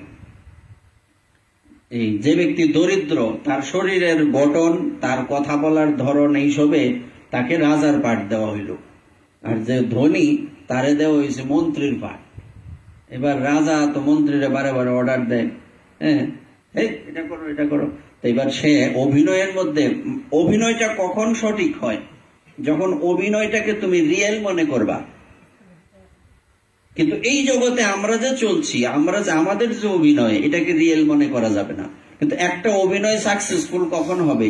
এই যে ব্যক্তি দরিদ্র, তার শরীরের গঠন, তার কথা বলার ধরন, এইসবে তাকে রাজার পাঠ দেওয়া হইল। আর যে ধনী তারে দেওয়া হয়েছে মন্ত্রীর পাঠ। এবার রাজা তো মন্ত্রীরা বারে বারে অর্ডার দেয়, হ্যাঁ এটা করো এটা করো। তো এবার সে অভিনয়ের মধ্যে, অভিনয়টা কখন সঠিক হয়? যখন অভিনয়টাকে তুমি রিয়েল মনে করবা। কিন্তু এই জগতে আমরা যে চলছি, আমাদের যে অভিনয়, এটাকে রিয়েল মনে করা যাবে না। কিন্তু একটা অভিনয় সাকসেসফুল কখন হবে?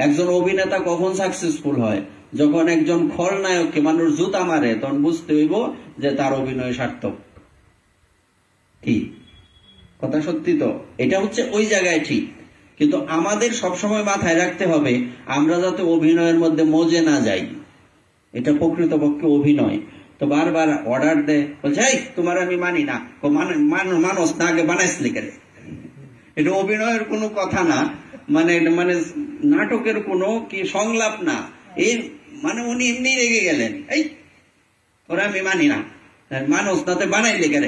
একজন অভিনেতা কখন সাকসেসফুল হয়? যখন একজন খলনায়ককে মানুষ জুতা মারে, তখন বুঝতে হইব যে তার অভিনয় সার্থক। কি কথা সত্যি তো? এটা হচ্ছে ওই জায়গায় ঠিক। কিন্তু আমাদের সবসময় মাথায় রাখতে হবে আমরা যাতে অভিনয়ের মধ্যে মজে না যাই। এটা প্রকৃতপক্ষে অভিনয়। তো বারবার অর্ডার দেয়, বলছে এই তোমার আমি মানি না, মানুষ না আগে বানাইছিলি কেন? এটা অভিনয়ের কোনো কথা না, মানে নাটকের কোনো কি সংলাপ না। এই উনি এমনি রেগে গেলেন, এই ওরা আমি মানি না, মানুষ তাতে বানাইলে কেন?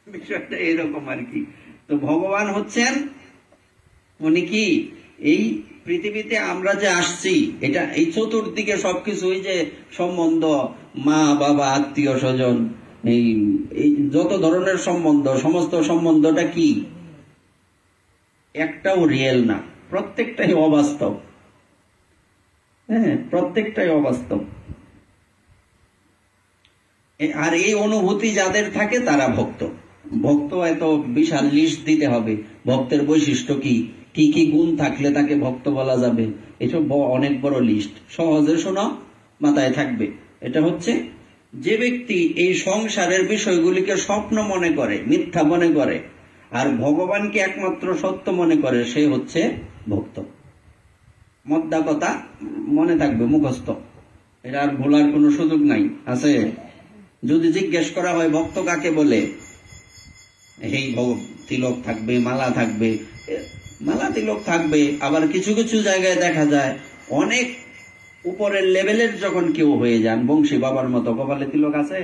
বিষয়টা এরকম আর কি। তো ভগবান হচ্ছেন উনি কি এই পৃথিবীতে আমরা যে আসছি, এটা এই চতুর্দিকে সবকিছু, এই যে সম্বন্ধ, মা বাবা আত্মীয় স্বজন, এই যত ধরনের সম্বন্ধ, সমস্ত সম্বন্ধটা কি? একটাও রিয়েল না, প্রত্যেকটাই অবাস্তব। হ্যাঁ, প্রত্যেকটাই অবাস্তব। আর এই অনুভূতি যাদের থাকে তারা ভক্ত। ভক্ত এত বিশাল লিস্ট দিতে হবে, ভক্তের বৈশিষ্ট্য কি কি কি গুণ থাকলে তাকে ভক্ত বলা যাবে, এসব অনেক বড় লিস্ট। সহজে শোনা, মাথায় থাকবে। এটা হচ্ছে যে ব্যক্তি এই সংসারের বিষয়গুলিকে স্বপ্ন মনে করে, মিথ্যা মনে করে, আর ভগবানকে একমাত্র সত্য মনে করে, সে হচ্ছে ভক্ত। মদ্দা কথা মনে থাকবে, মুখস্থ, এটা আর ভোলার কোনো সুযোগ নাই। আছে যদি জিজ্ঞেস করা হয় ভক্ত কাকে বলে, এই তিলক থাকবে, মালা থাকবে, মালা তিলক থাকবে। আবার কিছু কিছু জায়গায় দেখা যায় অনেক উপরের লেভেলের যখন কেউ হয়ে যান, বংশী বাবার মতো, কপালে তিলক আছে,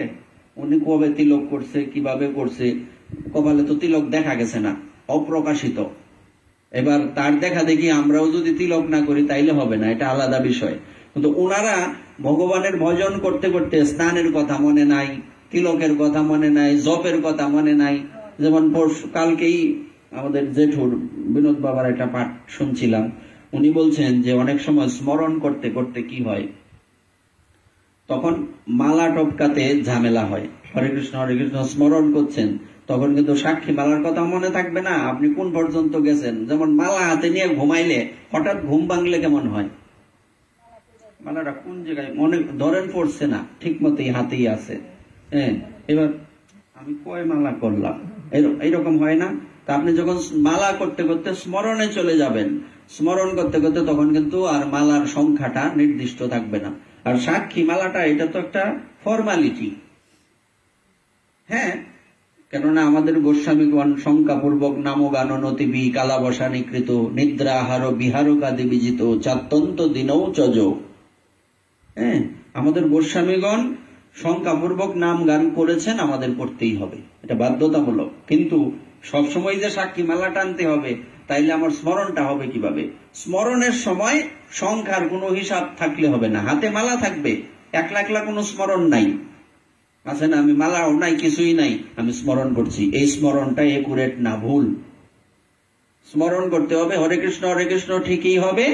উনি কবে তিলক করছে, কিভাবে করছে, কপালে তো তিলক দেখা গেছে না, অপ্রকাশিত। এবার তার দেখা দেখি আমরাও যদি তিলক না করি তাইলে হবে না, এটা আলাদা বিষয়। কিন্তু ওনারা ভগবানের ভজন করতে করতে স্নানের কথা মনে নাই, তিলকের কথা মনে নাই, জপের কথা মনে নাই। যেমন কালকেই আমাদের জেঠুর বিনোদ বাবার একটা পাঠ শুনছিলাম, উনি বলছেন যে অনেক সময় স্মরণ করতে করতে কি হয়, তখন মালা টপকাতে ঝামেলা হয়। হরে কৃষ্ণ স্মরণ করছেন, তখন কিন্তু সাক্ষী মালার কথা মনে থাকবে না, আপনি কোন পর্যন্ত গেছেন। যেমন মালা হাতে নিয়ে ঘুমাইলে হঠাৎ ঘুম ভাঙলে কেমন হয়? মালাটা কোন জায়গায় মনে ধরেন পড়ছে না, ঠিক মতোই হাতেই আছে। হ্যাঁ, এবার আমি কয় মালা করলাম, এইরকম হয় না? তা আপনি যখন মালা করতে করতে স্মরণে চলে যাবেন, স্মরণ করতে করতে তখন কিন্তু আর মালার সংখ্যাটা নির্দিষ্ট থাকবে না। আর সাক্ষী মালাটা এটা তো একটা ফর্মালিটি। হ্যাঁ, কেননা আমাদের গোস্বামীগণ সংখ্যাপূর্বক নামগান নতিবি কালাবসানীকৃত নিদ্রা আহার বিহারকাদি বিজিত চাত্যন্ত দিনৌ চজ। হ্যাঁ, আমাদের গোস্বামীগণ সংখ্যাপূর্বক নাম গান করেছেন, আমাদের করতেই হবে, এটা বাধ্যতামূলক। কিন্তু সবসময় যে সাক্ষী মালা টানতে হবে তাইলে আমার স্মরণটা হবে কিভাবে? স্মরণের সময় সংখ্যার কোনো হিসাব থাকলে হবে না, হাতে মালা থাকবে, একলা একলা কোনো স্মরণ নাই, আছে না? আমি মালাও নাই, কিছুই নাই, আমি স্মরণ করছি, এই স্মরণটা একুরেট না, ভুল। স্মরণ করতে হবে হরে কৃষ্ণ ঠিকই হবে,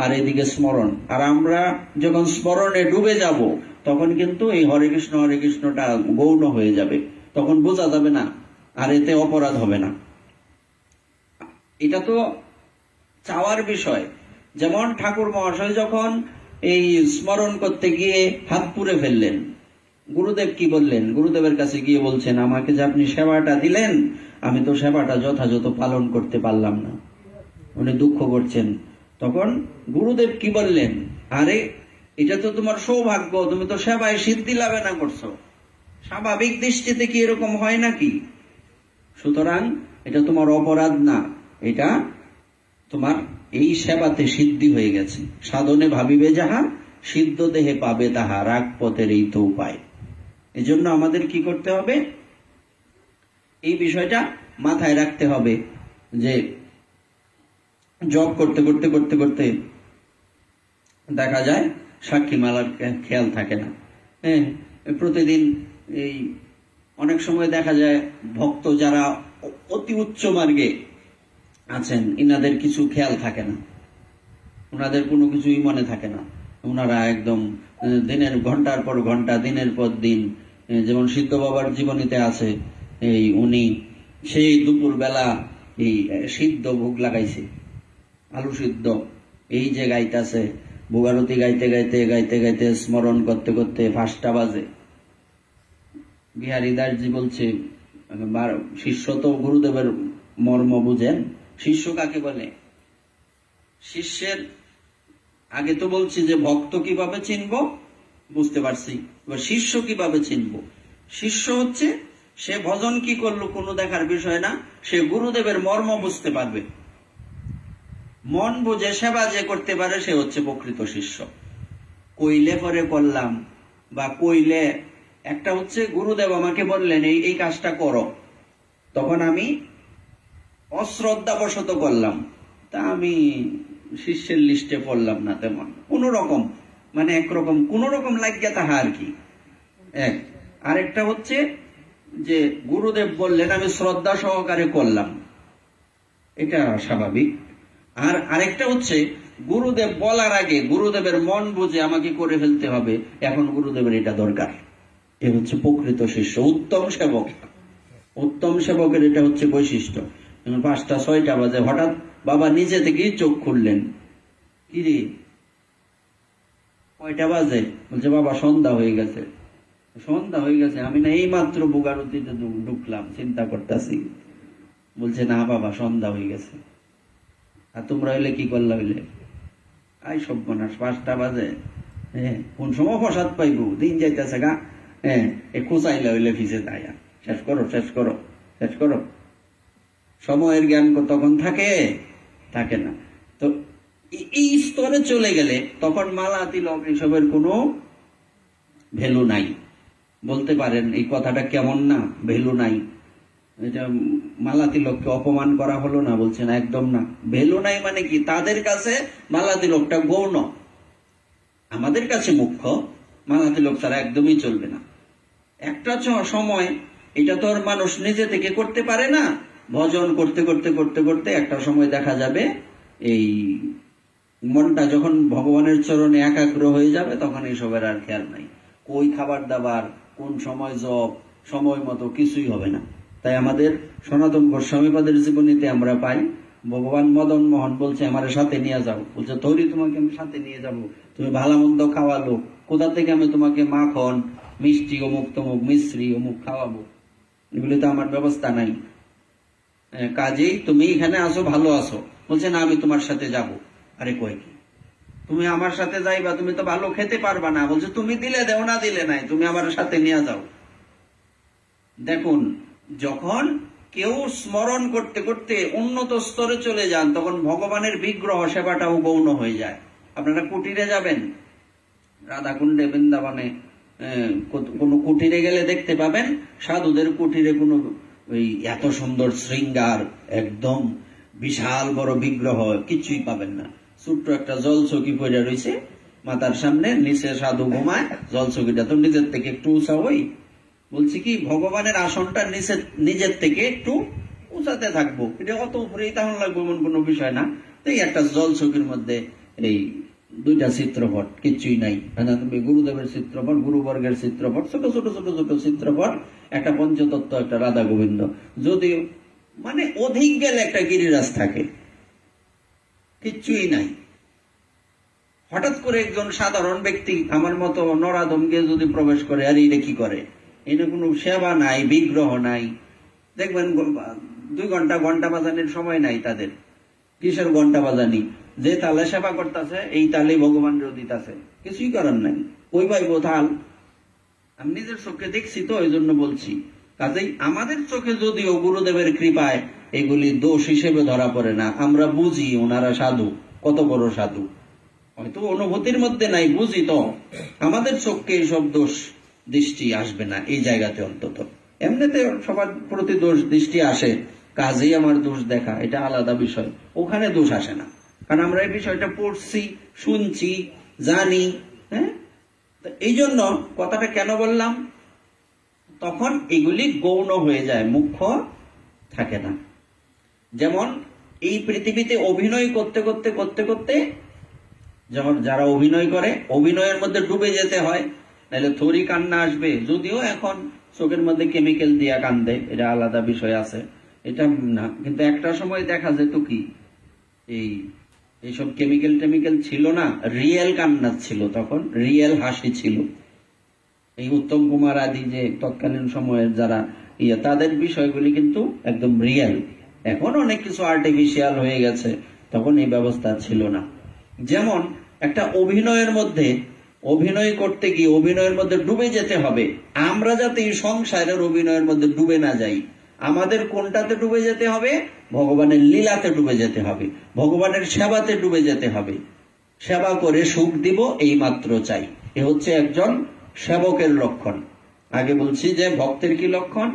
আর এদিকে স্মরণ। আর আমরা যখন স্মরণে ডুবে যাব, তখন কিন্তু এই হরে কৃষ্ণটা গৌণ হয়ে যাবে, তখন বোঝা যাবে না, আর এতে অপরাধ হবে না। এটা তো চাওয়ার বিষয়। যেমন ঠাকুর মহাশয় যখন এই স্মরণ করতে গিয়ে হাত পুড়ে ফেললেন, গুরুদেব কি বললেন? গুরুদেবের কাছে গিয়ে বলছেন, আমাকে যে আপনি সেবাটা দিলেন, আমি তো সেবাটা যথাযথ পালন করতে পারলাম না। উনি দুঃখ করছেন। তখন গুরুদেব কি বললেন? আরে এটা তো তোমার সৌভাগ্য, তুমি তো সেবায় সিদ্ধি লাভে না করছো। স্বাভাবিক দৃষ্টিতে কি এরকম হয় নাকি? সুতরাং এটা তোমার অপরাধ না, এটা তোমার এই সেবাতে সিদ্ধি হয়ে গেছে। সাধনে ভাবিবে যাহা, সিদ্ধ দেহে পাবে তাহা, রাগ পথের এই তো উপায়। এজন্য আমাদের কি করতে হবে? এই বিষয়টা মাথায় রাখতে হবে যে জপ করতে করতে করতে করতে দেখা যায় সাক্ষী মালার খেয়াল থাকে না। হ্যাঁ, প্রতিদিন এই অনেক সময় দেখা যায় ভক্ত যারা অতি উচ্চ মার্গে আছেন, ইনাদের কিছু খেয়াল থাকে না, ওনাদের কোনো কিছুই মনে থাকে না। ওনারা একদম দিনের ঘন্টার পর ঘন্টা, দিনের পর দিন, যেমন সিদ্ধ বাবার জীবনীতে আছে, এই উনি সেই দুপুর বেলা এই সিদ্ধ ভোগ লাগাইছে, আলু সিদ্ধ, এই যে গাইতেছে, ভোগারতি গাইতে গাইতে গাইতে গাইতে স্মরণ করতে করতে 5টা বাজে। বিহারী দাসজি বলছে, শিষ্য তো গুরুদেবের মর্ম বুঝেন। শিষ্য কাকে বলে? শিষ্যের আগে তো বলছি যে ভক্ত কিভাবে চিনব, বুঝতে পারছি। এবার শিষ্য কিভাবে চিনব? শিষ্য হচ্ছে সে ভজন কি করলো কোনো দেখার বিষয় না, সে গুরুদেবের মর্ম বুঝতে পারবে। মন বুঝে সেবা যে করতে পারে সে হচ্ছে প্রকৃত শিষ্য। কইলে পরে করলাম, বা কইলে একটা হচ্ছে গুরুদেব আমাকে বললেন এই কাজটা করো, তখন আমি অশ্রদ্ধাবশত করলাম, তা আমি শিষ্যের লিস্টে পড়লাম না তেমন, কোন রকম মানে একরকম কোন রকম লাগিয়া তাহা আর কি। আরেকটা হচ্ছে যে গুরুদেব বললেন আমি শ্রদ্ধা সহকারে করলাম, এটা স্বাভাবিক। আর আরেকটা হচ্ছে গুরুদেব বলার আগে গুরুদেবের মন বুঝে আমাকে করে ফেলতে হবে, এখন গুরুদেবের এটা দরকার। এ হচ্ছে প্রকৃত শিষ্য, উত্তম সেবক। উত্তম সেবকের এটা হচ্ছে বৈশিষ্ট্য। 5টা 6টা বাজে, হঠাৎ বাবা নিজে থেকেই চোখ খুললেন, কি রে কয়টা বাজে? বলছে বাবা সন্ধ্যা হয়ে গেছে। সন্ধ্যা হয়ে গেছে? আমি না এই মাত্র বুগারতিতে ঢুকলাম, চিন্তা করতেছি। বলছে না বাবা সন্ধ্যা হয়ে গেছে। আর তোমরা হইলে কি করলা? হইলে আই সব বনাস, 5টা বাজে, হ্যাঁ কোন সময় প্রসাদ পাইব, দিন যাইতেছে গা, হ্যাঁ এ খুঁচাইলে হইলে ফিসে দায়া, শেষ করো শেষ করো শেষ করো। সময়ের জ্ঞান তখন থাকে না। তো এই স্তরে চলে গেলে তখন মালা তিলক এসবের কোনো ভ্যালু নাই। বলতে পারেন এই কথাটা কেমন না, ভ্যালু নাই, এটা মালা তিলককে অপমান করা হলো না? বলছে না, একদম না। ভ্যালু নাই মানে কি? তাদের কাছে মালা তিলকটা গৌণ, আমাদের কাছে মুখ্য। মালা তিলক ছাড়া একদমই চলবে না। একটা সময় এটা তো আর মানুষ নিজে থেকে করতে পারে না। ভজন করতে করতে করতে করতে একটা সময় দেখা যাবে এই মনটা যখন ভগবানের চরণে একাগ্র হয়ে যাবে, তখন এইসবের আর খেয়াল নাই। কই খাবার দাবার, কোন সময় জপ, সময় মতো কিছুই হবে না। তাই আমাদের সনাতন গোস্বামীপাদের জীবনীতে আমরা পাই, ভগবান মদন মোহন বলছে আমার সাথে নিয়ে যাও। বলছে তৈরি তোমাকে আমি সাথে নিয়ে যাব, তুমি ভালো মন্দ খাওয়ালো, কোথা থেকে আমি তোমাকে মাখন মিষ্টি অমুক তমুক মিশ্রি অমুক খাওয়াবো? এগুলি তো আমার ব্যবস্থা নাই। কাজেই তুমি এখানে আসো, ভালো আসো। বলছে না আমি তোমার সাথে যাব। আরে কয় কি তুমি আমার সাথে যাইবা, তুমি তো ভালো খেতে পারবা না। বলছে তুমি দিলে দেও, না দিলে নাই, তুমি আমার সাথে নিয়ে যাও। দেখুন, যখন কেউ স্মরণ করতে করতে উন্নত স্তরে চলে যান, তখন ভগবানের বিগ্রহ সেবাটাও গৌণ হয়ে যায়। আপনারা কুটিরে যাবেন, রাধাকুণ্ডে বৃন্দাবনে কোন কুটিরে গেলে দেখতে পাবেন সাধুদের কুটিরে কোনো ওই এত সুন্দর শৃঙ্গার, একদম বিশাল বড় বিগ্রহ কিছুই পাবেন না। ছোট্ট একটা জলচৌকি পড়ে রয়েছে মাতার সামনে, নিচে সাধু ঘুমায়, জলচৌকিটা তো নিজের থেকে একটু উঁচা হই। বলছি কি ভগবানের আসনটা নিজের থেকে একটু উঁচাতে থাকবো, এটা অত উপরেই তাহলে লাগবো এমন কোনো বিষয় না। তো এই একটা জলচৌকির মধ্যে এই দুইটা চিত্রপট, কিচ্ছুই নাই। গুরুদেবের চিত্রপট, গুরুবর্গের চিত্রপট, ছোট ছোট ছোট ছোট চিত্রপট, একটা পঞ্চতত্ত্ব, একটা রাধা গোবিন্দ, যদিও মানে অধিক গেলে একটা গিরিরাজ থাকে, কিচ্ছুই নাই। হঠাৎ করে একজন সাধারণ ব্যক্তি আমার মতো নরাধমকে যদি প্রবেশ করে, আর এটা কি করে, এটা কোনো সেবা নাই, বিগ্রহ নাই, দেখবেন 2 ঘন্টা ঘন্টা বাজানোর সময় নাই তাদের। কিসের ঘন্টা বাজানি, যে তালে সেবা করতেছে এই তালে ভগবান দিতেছে, কিছুই করার নাই, ওই পাইব তাল। আমি নিজের চোখে দেখছি তো, ওই জন্য বলছি। কাজেই আমাদের চোখে যদিও গুরুদেবের কৃপায় এগুলি দোষ হিসেবে ধরা পড়ে না, আমরা বুঝি ওনারা সাধু, কত বড় সাধু, হয়তো অনুভূতির মধ্যে নাই, বুঝি তো, আমাদের চোখকে এইসব দোষ দৃষ্টি আসবে না এই জায়গাতে। অন্তত এমনিতে সবার প্রতি দোষ দৃষ্টি আসে, কাজেই আমার দোষ দেখা এটা আলাদা বিষয়, ওখানে দোষ আসে না, কারণ আমরা এই বিষয়টা পড়ছি, শুনছি, জানি। হ্যাঁ, এই জন্য কথাটা কেন বললাম, তখন এগুলি গৌণ হয়ে যায়, মুখ্য থাকে না। যেমন এই পৃথিবীতে অভিনয় করতে করতে করতে করতে যখন যারা অভিনয় করে, অভিনয়ের মধ্যে ডুবে যেতে হয়, নাহলে থরি কান্না আসবে। যদিও এখন চোখের মধ্যে কেমিক্যাল দিয়া কান্দে, এটা আলাদা বিষয় আছে, এটা না, কিন্তু একটা সময় দেখা যেত কি এইসব কেমিক্যাল টেমিক্যাল ছিল না, রিয়েল কান্না ছিল, তখন রিয়েল হাসি ছিল। এই উত্তম কুমার আদি যে তৎকালীন সময়ের যারা তাদের বিষয়গুলি কিন্তু একদম রিয়েল। এখন অনেক কিছু আর্টিফিশিয়াল হয়ে গেছে, তখন এই ব্যবস্থা ছিল না। যেমন একটা অভিনয়ের মধ্যে অভিনয় করতে গিয়ে অভিনয়ের মধ্যে ডুবে যেতে হবে, আমরা যাতে এই সংসারের অভিনয়ের মধ্যে ডুবে না যাই, আমাদের কোনটাতে ডুবে যেতে হবে, ভগবানের লীলাতে ডুবে যেতে হবে, ভগবানের সেবাতে ডুবে যেতে হবে। সেবা করে সুখ দিব এই মাত্র চাই, এ হচ্ছে একজন সেবকের লক্ষণ। আগে বলছি যে ভক্তের কি লক্ষণ,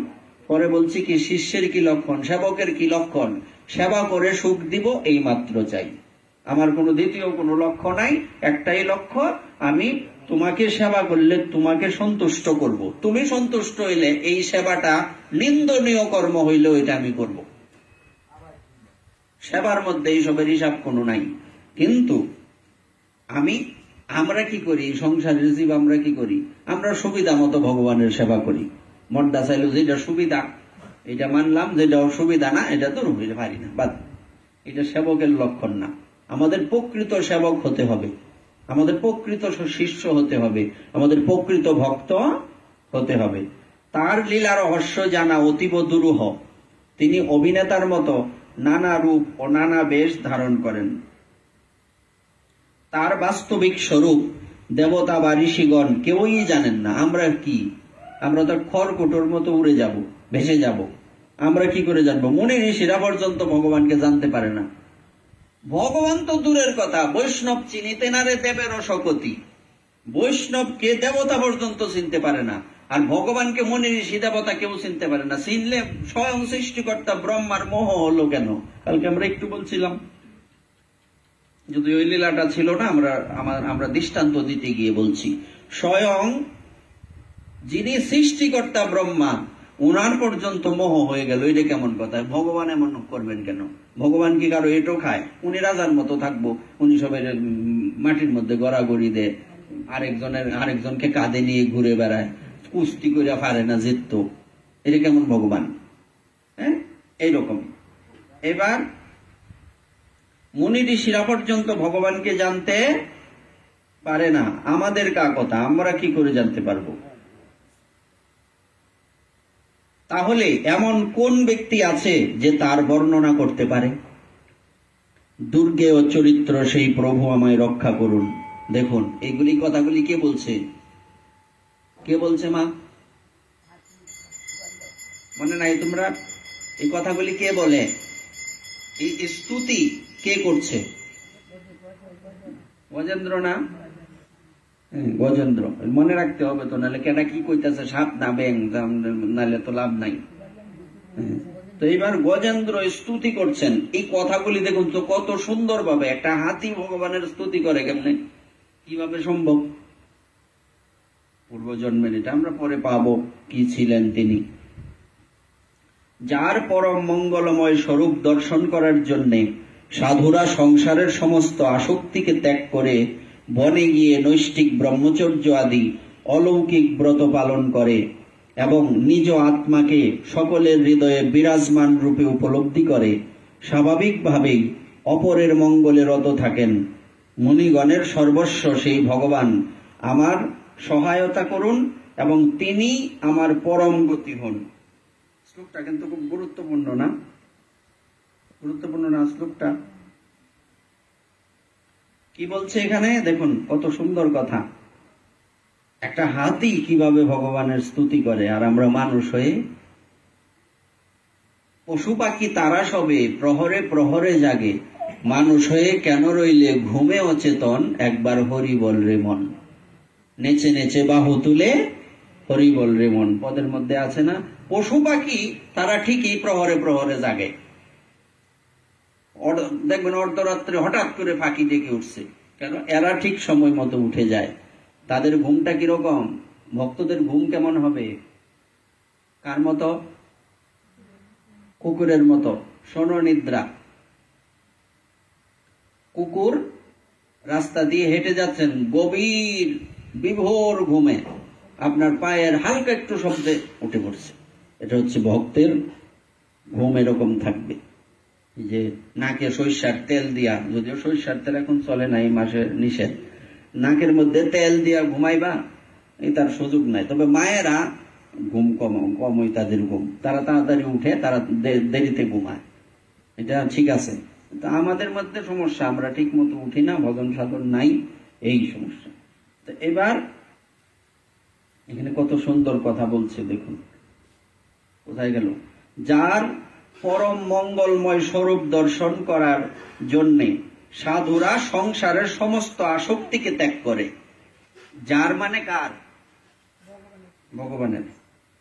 পরে বলছি কি শিষ্যের কি লক্ষণ, সেবকের কি লক্ষণ, সেবা করে সুখ দিব এই মাত্র চাই। আমার কোনো দ্বিতীয় কোনো লক্ষ্য নাই, একটাই লক্ষ্য, আমি তোমাকে সেবা করলে তোমাকে সন্তুষ্ট করব, তুমি সন্তুষ্ট হইলে এই সেবাটা নিন্দনীয় কর্ম হইলেও এটা আমি করব। সেবার মধ্যে এইসবের হিসাব কোনো নাই। কিন্তু আমরা কি করি, সংসারের জীব আমরা কি করি, আমরা সুবিধা মতো ভগবানের সেবা করি। মনটা চাইলো যেটা সুবিধা এটা মানলাম, যেটা অসুবিধা না এটা তো রুহিতে পারি না, বাদ। এটা সেবকের লক্ষণ না। আমাদের প্রকৃত সেবক হতে হবে, আমাদের প্রকৃত শিষ্য হতে হবে, আমাদের প্রকৃত ভক্ত হতে হবে। তার লীলা রহস্য জানা অতীব দুরূহ। তিনি অভিনেতার মতো নানা রূপ ও নানা বেশ ধারণ করেন। তার বাস্তবিক স্বরূপ দেবতা বা ঋষিগণ কেউই জানেন না। আমরা কি, আমরা তো খড়কুটোর মতো উড়ে যাব, ভেসে যাব, আমরা কি করে জানবো? মুনি ঋষিরা পর্যন্ত ভগবানকে জানতে পারে না। ভগবান তো দূরের কথা, বৈষ্ণব চিনিতে না রে দেবের শকতি, বৈষ্ণবকে দেবতা পর্যন্ত চিনতে পারে না, আর ভগবানকে মুনি ঋষি দেবতা কেউ চিনতে পারে না। চিনলে স্বয়ং সৃষ্টিকর্তা ব্রহ্মার মোহ হলো কেন? কালকে আমরা একটু বলছিলাম, যদি ওই লীলাটা ছিল না, আমরা দৃষ্টান্ত দিতে গিয়ে বলছি, স্বয়ং যিনি সৃষ্টিকর্তা ব্রহ্মা, উনার পর্যন্ত মোহ হয়ে গেল। এটা কেমন কথা? ভগবান এমন করবেন কেন? ভগবান কি কারো এটো খায়? উনি রাজার মতো থাকবো, উনি সবাই মাটির মধ্যে গড়াগড়ি দেয়, আরেকজনকে কাঁধে নিয়ে ঘুরে বেড়ায়, কুস্তি করে পারে না জিততো। এটা কেমন ভগবান? হ্যাঁ, এইরকম। এবার মুনি ঋষিরা পর্যন্ত ভগবানকে জানতে পারে না, আমাদের কা কথা, আমরা কি করে জানতে পারবো? তাহলে এমন কোন ব্যক্তি আছে যে তার বর্ণনা করতে পারে? দুর্গে ও চরিত্র সেই প্রভু আমায় রক্ষা করুন। দেখুন এইগুলি কথাগুলি কে বলছে? কে বলছে মা? মনে নাই তোমরা? এই কথাগুলি কে বলে? এই স্তুতি কে করছে? গজেন্দ্র না? গজেন্দ্র। মনে রাখতে হবে তো, নাহলে কেটা কি কইতেছে, সাপ না ব্যাং, নাহলে তো লাভ নাই। তো এইবার গজেন্দ্র স্তুতি করছেন। এই কথাগুলি দেখুন তো কত সুন্দর ভাবে। একটা হাতি ভগবানের স্তুতি করে কেমনে, কিভাবে সম্ভব? পূর্বজন্মের এটা আমরা পরে পাবো কি ছিলেন তিনি। যার পরম মঙ্গলময় স্বরূপ দর্শন করার জন্যে সাধুরা সংসারের সমস্ত আসক্তিকে ত্যাগ করে বনে গিয়ে নৈষ্ঠিক ব্রহ্মচর্য আদি অলৌকিক ব্রত পালন করে এবং নিজ আত্মাকে সকলের হৃদয়ে বিরাজমান রূপে উপলব্ধি করে স্বাভাবিকভাবেই অপরের মঙ্গলে রত থাকেন। মুনিগণের সর্বস্ব সেই ভগবান, আমার সহায়তা করুন এবং তিনি আমার পরম গতি হন। শ্লোকটা কিন্তু খুব গুরুত্বপূর্ণ না? গুরুত্বপূর্ণ না শ্লোকটা? কি বলছে এখানে দেখুন, কত সুন্দর কথা। একটা হাতি কিভাবে ভগবানের স্তুতি করে, আর আমরা মানুষ হয়ে, পশু পাখি তারা সবে প্রহরে প্রহরে জাগে, মানুষ হয়ে কেন রইলে ঘুমে অচেতন, একবার হরি বল রে মন, নেচে নেচে বাহু তুলে হরি বল রে মন। পদের মধ্যে আছে না? পশু পাখি তারা ঠিকই প্রহরে প্রহরে জাগে, দেখবেন অর্ধরাত্রে হঠাৎ করে পাখি ডেকে উঠছে, কেন? এরা ঠিক সময় মতো উঠে যায়। তাদের ঘুমটা কিরকম? ভক্তদের ঘুম কেমন হবে? কার মতো? কুকুরের মতো, শোনো নিদ্রা। কুকুর রাস্তা দিয়ে হেঁটে যাচ্ছেন, গভীর বিভোর ঘুমে আপনার পায়ের হালকা একটু শব্দে উঠে পড়ছে। এটা হচ্ছে ভক্তের ঘুম, এরকম থাকবে। যে নাকে সরিষার তেল দিয়া, যদিও সরিষার তেল এখন চলে না, এই মাসে নিষেধ, নাকের মধ্যে তেল দিয়া ঘুমাইবা, এই তার সুযোগ নাই। তবে মায়েরা ঘুম কমই তাদের ঘুম, তারা তাড়াতাড়ি উঠে, তারা দেরিতে ঘুমায়, এটা ঠিক আছে। তো আমাদের মধ্যে সমস্যা, আমরা ঠিক মতো উঠি না, ভজন সাধন নাই, এই সমস্যা। তো এবার এখানে কত সুন্দর কথা বলছে দেখুন, কোথায় গেল? যার পরম মঙ্গলময় স্বরূপ দর্শন করার জন্যে সাধুরা সংসারের সমস্ত আসক্তিকে ত্যাগ করে। যার মানে কার? ভগবানের।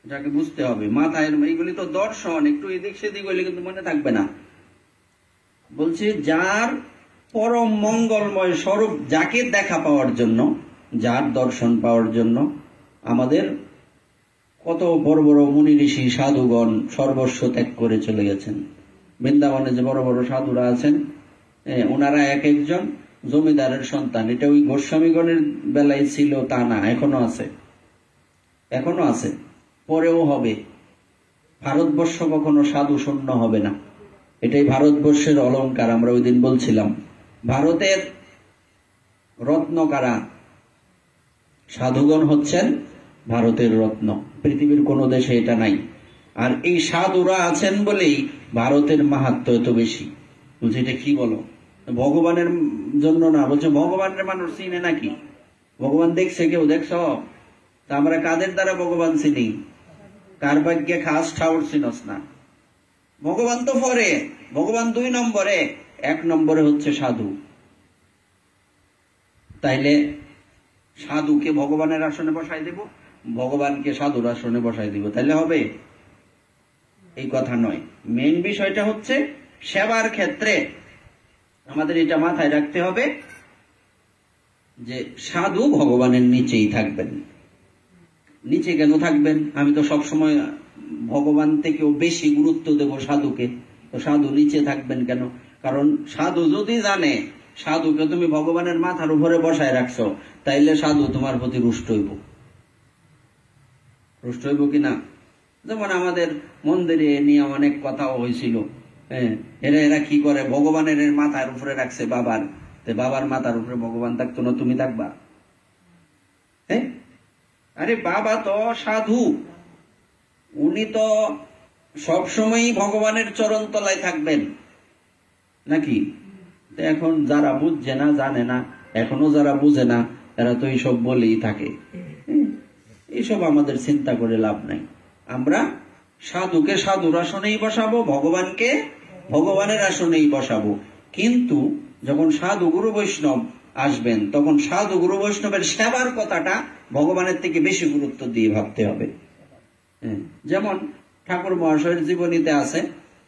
এটাকে বুঝতে হবে মাথায়। এইগুলি তো দর্শন, একটু এদিক সেদিক হইলে কিন্তু মনে থাকবে না। বলছে যার পরম মঙ্গলময় স্বরূপ, যাকে দেখা পাওয়ার জন্য, যার দর্শন পাওয়ার জন্য আমাদের কত বড় বড় মুনি ঋষি সাধুগণ সর্বস্ব ত্যাগ করে চলে গেছেন। বৃন্দাবনে যে বড় বড় সাধুরা আছেন, ওনারা এক একজন জমিদারের সন্তান। এটা ওই গোস্বামীগণের বেলায় ছিল তা না, এখনো আছে, এখনো আছে, পরেও হবে। ভারতবর্ষ কখনো সাধু শূন্য হবে না, এটাই ভারতবর্ষের অলংকার। আমরা ওই দিন বলছিলাম, ভারতের রত্ন কারা? সাধুগণ হচ্ছেন ভারতের রত্ন, পৃথিবীর কোন দেশে এটা নাই। আর এই সাধুরা আছেন বলেই ভারতের মাহাত্ম্য এত বেশি। বলছে এটা কি বলো? ভগবানের জন্য না, বলছে ভগবানের মানুষ চিনে নাকি? ভগবান দেখছে কেউ? দেখছ? তা আমরা কাদের দ্বারা ভগবান চিনি? কার ভাগ্যে খাস ঠাউর চিনস না? ভগবান তো পরে, ভগবান 2 নম্বরে, 1 নম্বরে হচ্ছে সাধু। তাইলে সাধুকে ভগবানের আসনে বসাই দেব, ভগবানকে সাধুর আসনে বসাই দিব, তাইলে হবে? এই কথা নয়। মেইন বিষয়টা হচ্ছে সেবার ক্ষেত্রে আমাদের এটা মাথায় রাখতে হবে যে সাধু ভগবানের নিচেই থাকবেন। নিচে কেন থাকবেন? আমি তো সবসময় ভগবান থেকেও বেশি গুরুত্ব দেব সাধুকে, তো সাধু নিচে থাকবেন কেন? কারণ সাধু যদি জানে সাধুকে তুমি ভগবানের মাথার উপরে বসায় রাখছো, তাইলে সাধু তোমার প্রতি রুষ্ট হইব। রুষ্ট হইব কিনা? যেমন আমাদের মন্দিরে নিয়ে অনেক কথাও হয়েছিল, এরা কি করে, ভগবানের মাথার উপরে রাখছে বাবার, বাবার মাথার উপরে ভগবান থাকতো না, তুমি থাকবা? আরে বাবা তো সাধু, উনি তো সবসময় ভগবানের চরণ তলায় থাকবেন নাকি? এখন যারা বুঝছে না, জানে না, এখনো যারা বুঝে না, এরা তো এইসব বলেই থাকে। এইসব আমাদের চিন্তা করে লাভ নাই। আমরা সাধুকে সাধুর আসনেই বসাবো, ভগবানকে ভগবানের আসনেই বসাবো। কিন্তু যখন সাধু গুরু বৈষ্ণব আসবেন, তখন সাধু গুরু বৈষ্ণবের সেবার কথাটা ভগবানের থেকে বেশি গুরুত্ব দিয়ে ভাবতে হবে। যেমন ঠাকুর মহাশয়ের জীবনীতে আছে,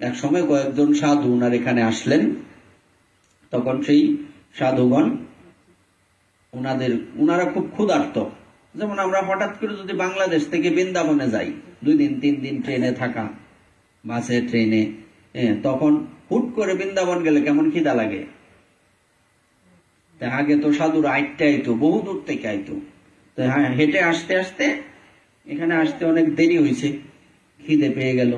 এক সময় কয়েকজন সাধু উনার এখানে আসলেন, তখন সেই সাধুগণ উনারা খুব ক্ষুধার্ত। যেমন আমরা হঠাৎ করে যদি বাংলাদেশ থেকে বৃন্দাবনে যাই, 2 দিন 3 দিন ট্রেনে থাকা, বাসে ট্রেনে, তখন হুট করে বৃন্দাবন গেলে কেমন খিদা লাগে, আগে তো সাধুরা আইতে আইতো, বহু দূর থেকে আইতো। হেঁটে আসতে আসতে এখানে আসতে অনেক দেরি হয়েছে, খিদে পেয়ে গেল।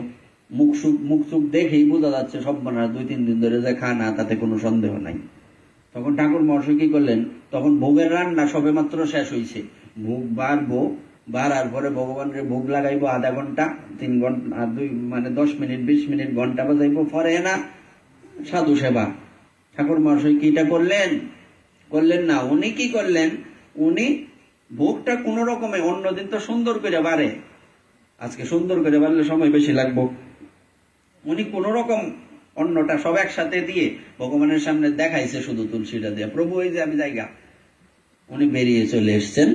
মুখ চুখ দেখেই বোঝা যাচ্ছে সব বানা 2-3 দিন ধরে যে খানা, তাতে কোনো সন্দেহ নাই। তখন ঠাকুর মহাশয় কি করলেন, তখন ভোগের রান্না সবে মাত্র শেষ হয়েছে। ভোগ বাড়বো, বাড়ার পরে ভগবানের ভোগ লাগাইবো আধা ঘন্টা, 3 ঘন্টা, 10 মিনিট 20 মিনিট, ঘন্টা বাজাইবো, পরে না সাধু সেবা। ঠাকুর মহাশয় কি এটা করলেন না। উনি কি করলেন, উনি ভোগটা কোন রকমে, অন্যদিন তো সুন্দর করে বাড়ে, আজকে সুন্দর করে বাড়লে সময় বেশি লাগবো, উনি কোন রকম অন্যটা সব একসাথে দিয়ে ভগবানের সামনে দেখাইছে, শুধু তুলসীটা দিয়ে, প্রভু এই যে আমি জায়গা। উনি বেরিয়ে চলে এসছেন,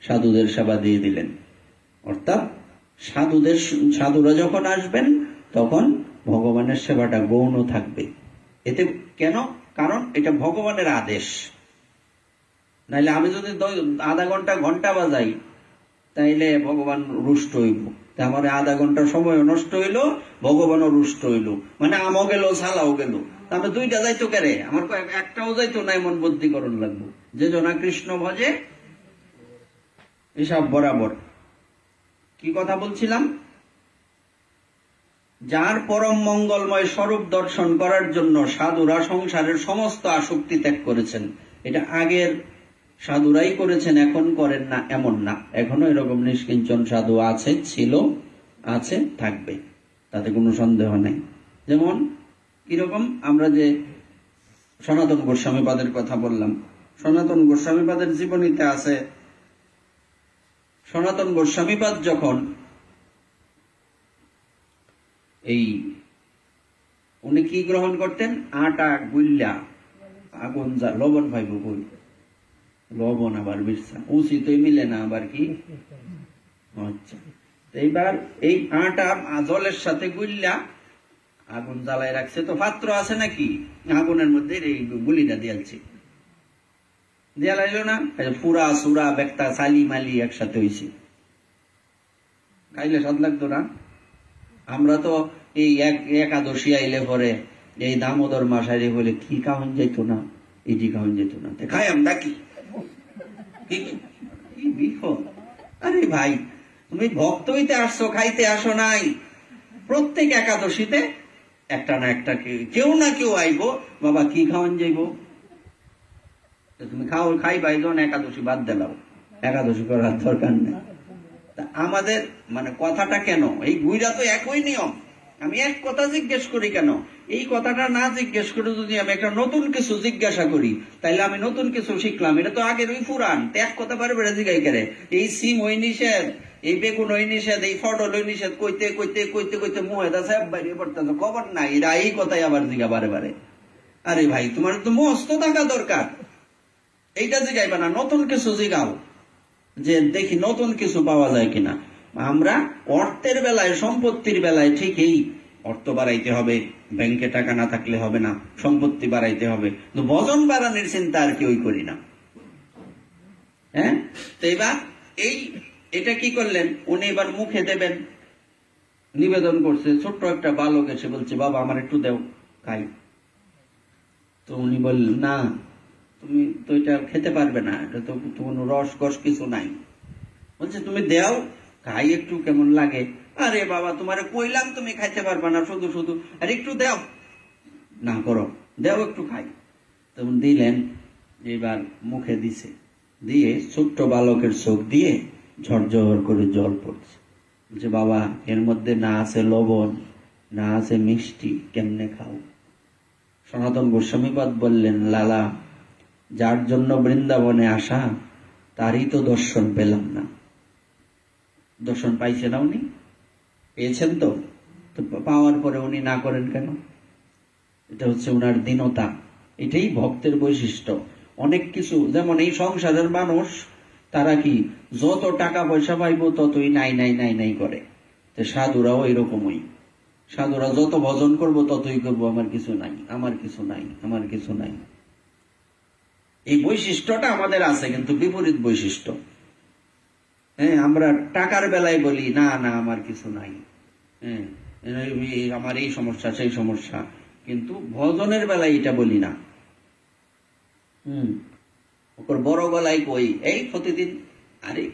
সাধুদের সেবা দিয়ে দিলেন। অর্থাৎ সাধুরা যখন আসবেন তখন ভগবানের সেবাটা গৌণ থাকবে। এতে কেন? কারণ এটা ভগবানের আদেশ। নাইলে আমি যদি আধা ঘন্টা বাজাই, তাইলে ভগবান রুষ্ট হইব। আমার আধা ঘন্টা সময় নষ্ট হইল, ভগবানও রুষ্ট হইল, মানে আমও গেল সালাও গেল। আমি 2টা যাইতো কেরে, আমার একটাও যাইতো না, এমন বুদ্ধিকরণ লাগবো। যে জনা কৃষ্ণ ভজে এসব বরাবর। কি কথা বলছিলাম? যার পরম মঙ্গলময় স্বরূপ দর্শন করার জন্য সাধুরা সংসারের সমস্ত আসক্তি ত্যাগ করেছেন। এটা আগের সাধুরাই করেছেন, এখন করেন না এমন না। এখনো এরকম নিষ্কিঞ্চন সাধু আছে, ছিল, আছে, থাকবে, তাতে কোনো সন্দেহ নেই। যেমন কিরকম, আমরা যে সনাতন গোস্বামীপাদের কথা বললাম, সনাতন গোস্বামীপাদের জীবনীতে আছে, সনাতন গোস্বামীপাদ যখন উনি কি গ্রহণ করতেন, আটা গুল্লা আগুন লবণ পাইব কই, লবণ আবার বিরসা উচিতই মিলে না, আবার কি। আচ্ছা, এইবার এই আটা জলের সাথে গুল্লা আগুন জ্বালায় রাখছে, তো পাত্র আছে নাকি, আগুনের মধ্যে এই গুলিটা দিয়ালছে, দিয়ালাইল না, পুরা সুরা বেক্তা সালি মালি একসাথে হয়েছে, খাইলে স্বাদ লাগতো না। আমরা তো এই একাদশী আইলে পরে এই দামোদর মাস আইলে বলে কি খাওয়ান যেত না, এটি খাওয়ান যেত না, খাই আমরা কি বিপদ। আরে ভাই, তুমি ভক্ত হইতে আসছো, খাইতে আসো নাই। প্রত্যেক একাদশীতে একটা না একটা কেউ না কেউ আইব, বাবা কি খাওয়ান যাইব, তুমি খাইবাই, যখন একাদশী বাদ দিলাও, একাদশী করার দরকার নেই। আমাদের মানে কথাটা কেন, এই গুইরা তো একই নিয়ম। আমি এক কথা জিজ্ঞেস করি কেন, এই কথাটা না জিজ্ঞেস করে যদি আমি একটা নতুন কিছু জিজ্ঞাসা করি, তাইলে আমি নতুন কিছু শিখলাম। এটা তো আগের ওই পুরাণ, এক কথা বারে বারে জিজ্ঞাই করে, এই সিম ওই নিষেধ, এই বেগুন ওই নিষেধ, এই ফটল ওই নিষেধ, কইতে কইতে কইতে কইতে মুহেদা সাহেব বাইরে পড়তেছে, খবর নাই, এরা এই কথাই আবার জিজ্ঞা বারে বারে। আরে ভাই, তোমার তো মস্ত থাকা দরকার, এইটা জিগাইবা না, নতুন কিছু জিগাও, যে দেখি নতুন কিছু পাওয়া যায় কিনা। আমরা অর্থের বেলায়, সম্পত্তির বেলায় ঠিকই অর্থ বাড়াইতে হবে, ব্যাংকে টাকা না থাকলে হবে না, সম্পত্তি বাড়াইতে হবে, কিন্তু ভজন বাড়ানোর চিন্তা আর কেউই করি না। হ্যাঁ, তো এবার এটা কি করলেন, উনি এবার মুখে দেবেন, নিবেদন করছে। ছোট্ট একটা বালক এসে বলছে, বাবা আমার একটু দেও, খাই। তো উনি বললেন, না তুমি তো এটা খেতে পারবে না, এটা তো কোনো রস গস কিছু নাই। বলছে তুমি দেও, খাই একটু, কেমন লাগে। আরে বাবা, তোমারে কইলাম তুমি খাইতে পারবে না, শুধু শুধু, আর একটু দেও না, করো, দেও একটু খাই। তখন দিলেন, এবার মুখে দিছে, দিয়ে ছোট্ট বালকের চোখ দিয়ে ঝরঝর করে জল পড়ছে। বলছে, বাবা এর মধ্যে না আছে লবণ, না আছে মিষ্টি, কেমনে খাও? সনাতন গোস্বামীপাদ বললেন, লালা, যার জন্য বৃন্দাবনে আসা তারই তো দর্শন পেলাম না। দর্শন পাইছে না উনি? পেয়েছেন তো, পাওয়ার পরে উনি না করেন কেন? এটা হচ্ছে উনার দীনতা, এটাই ভক্তের বৈশিষ্ট্য। অনেক কিছু, যেমন এই সংসারের মানুষ, তারা কি যত টাকা পয়সা পাইব ততই নাই নাই নাই নাই করে। সাধুরাও এরকমই, সাধুরা যত ভজন করব ততই করবো, আমার কিছু নাই, আমার কিছু নাই, আমার কিছু নাই। এই বৈশিষ্ট্যটা আমাদের আছে, কিন্তু বিপরীত বৈশিষ্ট্য। হ্যাঁ, আমরা টাকার বেলায় বলি, না না আমার কিছু নাই, হ্যাঁ আমার এই সমস্যা সেই সমস্যা, কিন্তু ভজনের বেলায় এটা বলি না। ওর বড় গলায় কই, এই প্রতিদিন, আরে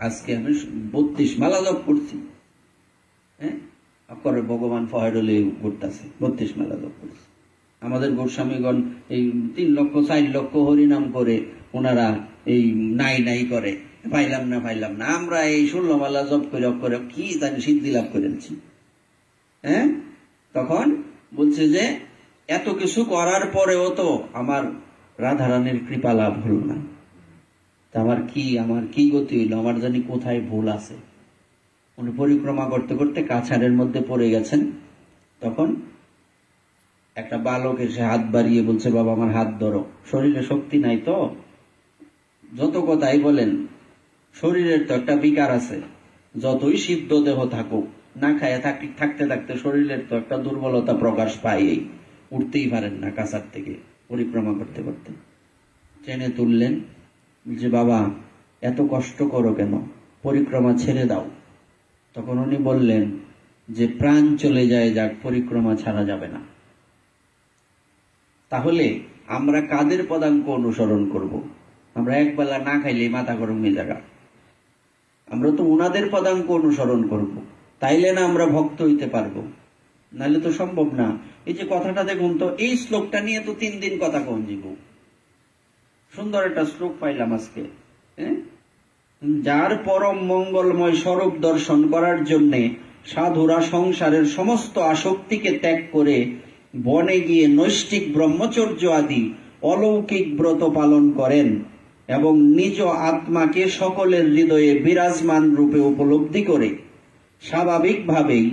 আজকে আমি 32 মালা জপ করছি। হ্যাঁ, করে ভগবান ফহেডলে ঘুরতেছে, 32 মালা জপ করছে। আমাদের গোস্বামীগণ এই 3 লক্ষ 4 লক্ষ হরিনাম করে ওনারা এই নাই নাই করে, পাইলাম না। আমরা এই 16 মালা জপ করে কি জানি সিদ্ধি লাভ করেছি। হ্যাঁ, তখন বলছে যে এত কিছু করার পরেও তো আমার রাধারানীর কৃপা লাভ হল না, আমার কি গতি হইল, আমার জানি কোথায় ভুল আছে। উনি পরিক্রমা করতে করতে কাছাড়ের মধ্যে পড়ে গেছেন। তখন একটা বালক এসে হাত বাড়িয়ে বলছে, বাবা আমার হাত ধরো। শরীরে শক্তি নাই তো, যত কথাই বলেন, শরীরের তো একটা বিকার আছে। যতই সিদ্ধ দেহ থাকুক, না খায় থাকতে থাকতে শরীরের তো একটা দুর্বলতা প্রকাশ পায়, উঠতেই পারেন না কাছাড় থেকে পরিক্রমা করতে করতে। টেনে তুললেন, যে বাবা এত কষ্ট করো কেন, পরিক্রমা ছেড়ে দাও। তখন উনি বললেন যে প্রাণ চলে যায় যাক, পরিক্রমা ছাড়া যাবে না। তাহলে আমরা কাদের পদাঙ্ক অনুসরণ করব? আমরা একবেলা না খাইলে মাথা গরম হয়ে যাবে, আমরা তো উনাদের পদাঙ্ক অনুসরণ করব, তাইলে না আমরা ভক্ত হইতে পারবো, নাহলে তো সম্ভব না। এই যে কথাটা দেখুন তো, এই শ্লোকটা নিয়ে তো 3 দিন কথা কোন জীব। সুন্দর একটা শ্লোক পাইলাম আজকে। যার পরম মঙ্গলময় স্বরূপ দর্শন করার জন্য সাধুরা সংসারের সমস্ত আসক্তিকে ত্যাগ করে বনে গিয়ে নৈষ্ঠিক ব্রহ্মচর্য আদি অলৌকিক ব্রত পালন করেন এবং নিজ আত্মাকে সকলের হৃদয়ে বিরাজমান রূপে উপলব্ধি করে স্বাভাবিকভাবেই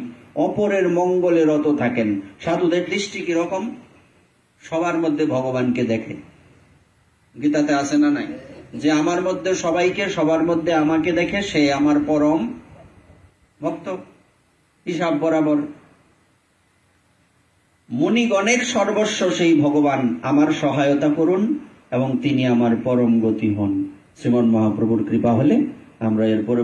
অপরের মঙ্গলে রত থাকেন। সাধুদের দৃষ্টি কিরকম? সবার মধ্যে ভগবানকে দেখে। গীতাতে আছে না নাই, যে আমার মধ্যে সবাইকে, সবার মধ্যে আমাকে দেখে, সে আমার পরম ভক্ত। হিসাব বরাবর। মুনিগণের সর্বস্ব সেই ভগবান, আমার সহায়তা করুন এবং তিনি আমার পরম গতি হন। শ্রীমন মহাপ্রভুর কৃপা হলে আমরা এরপরে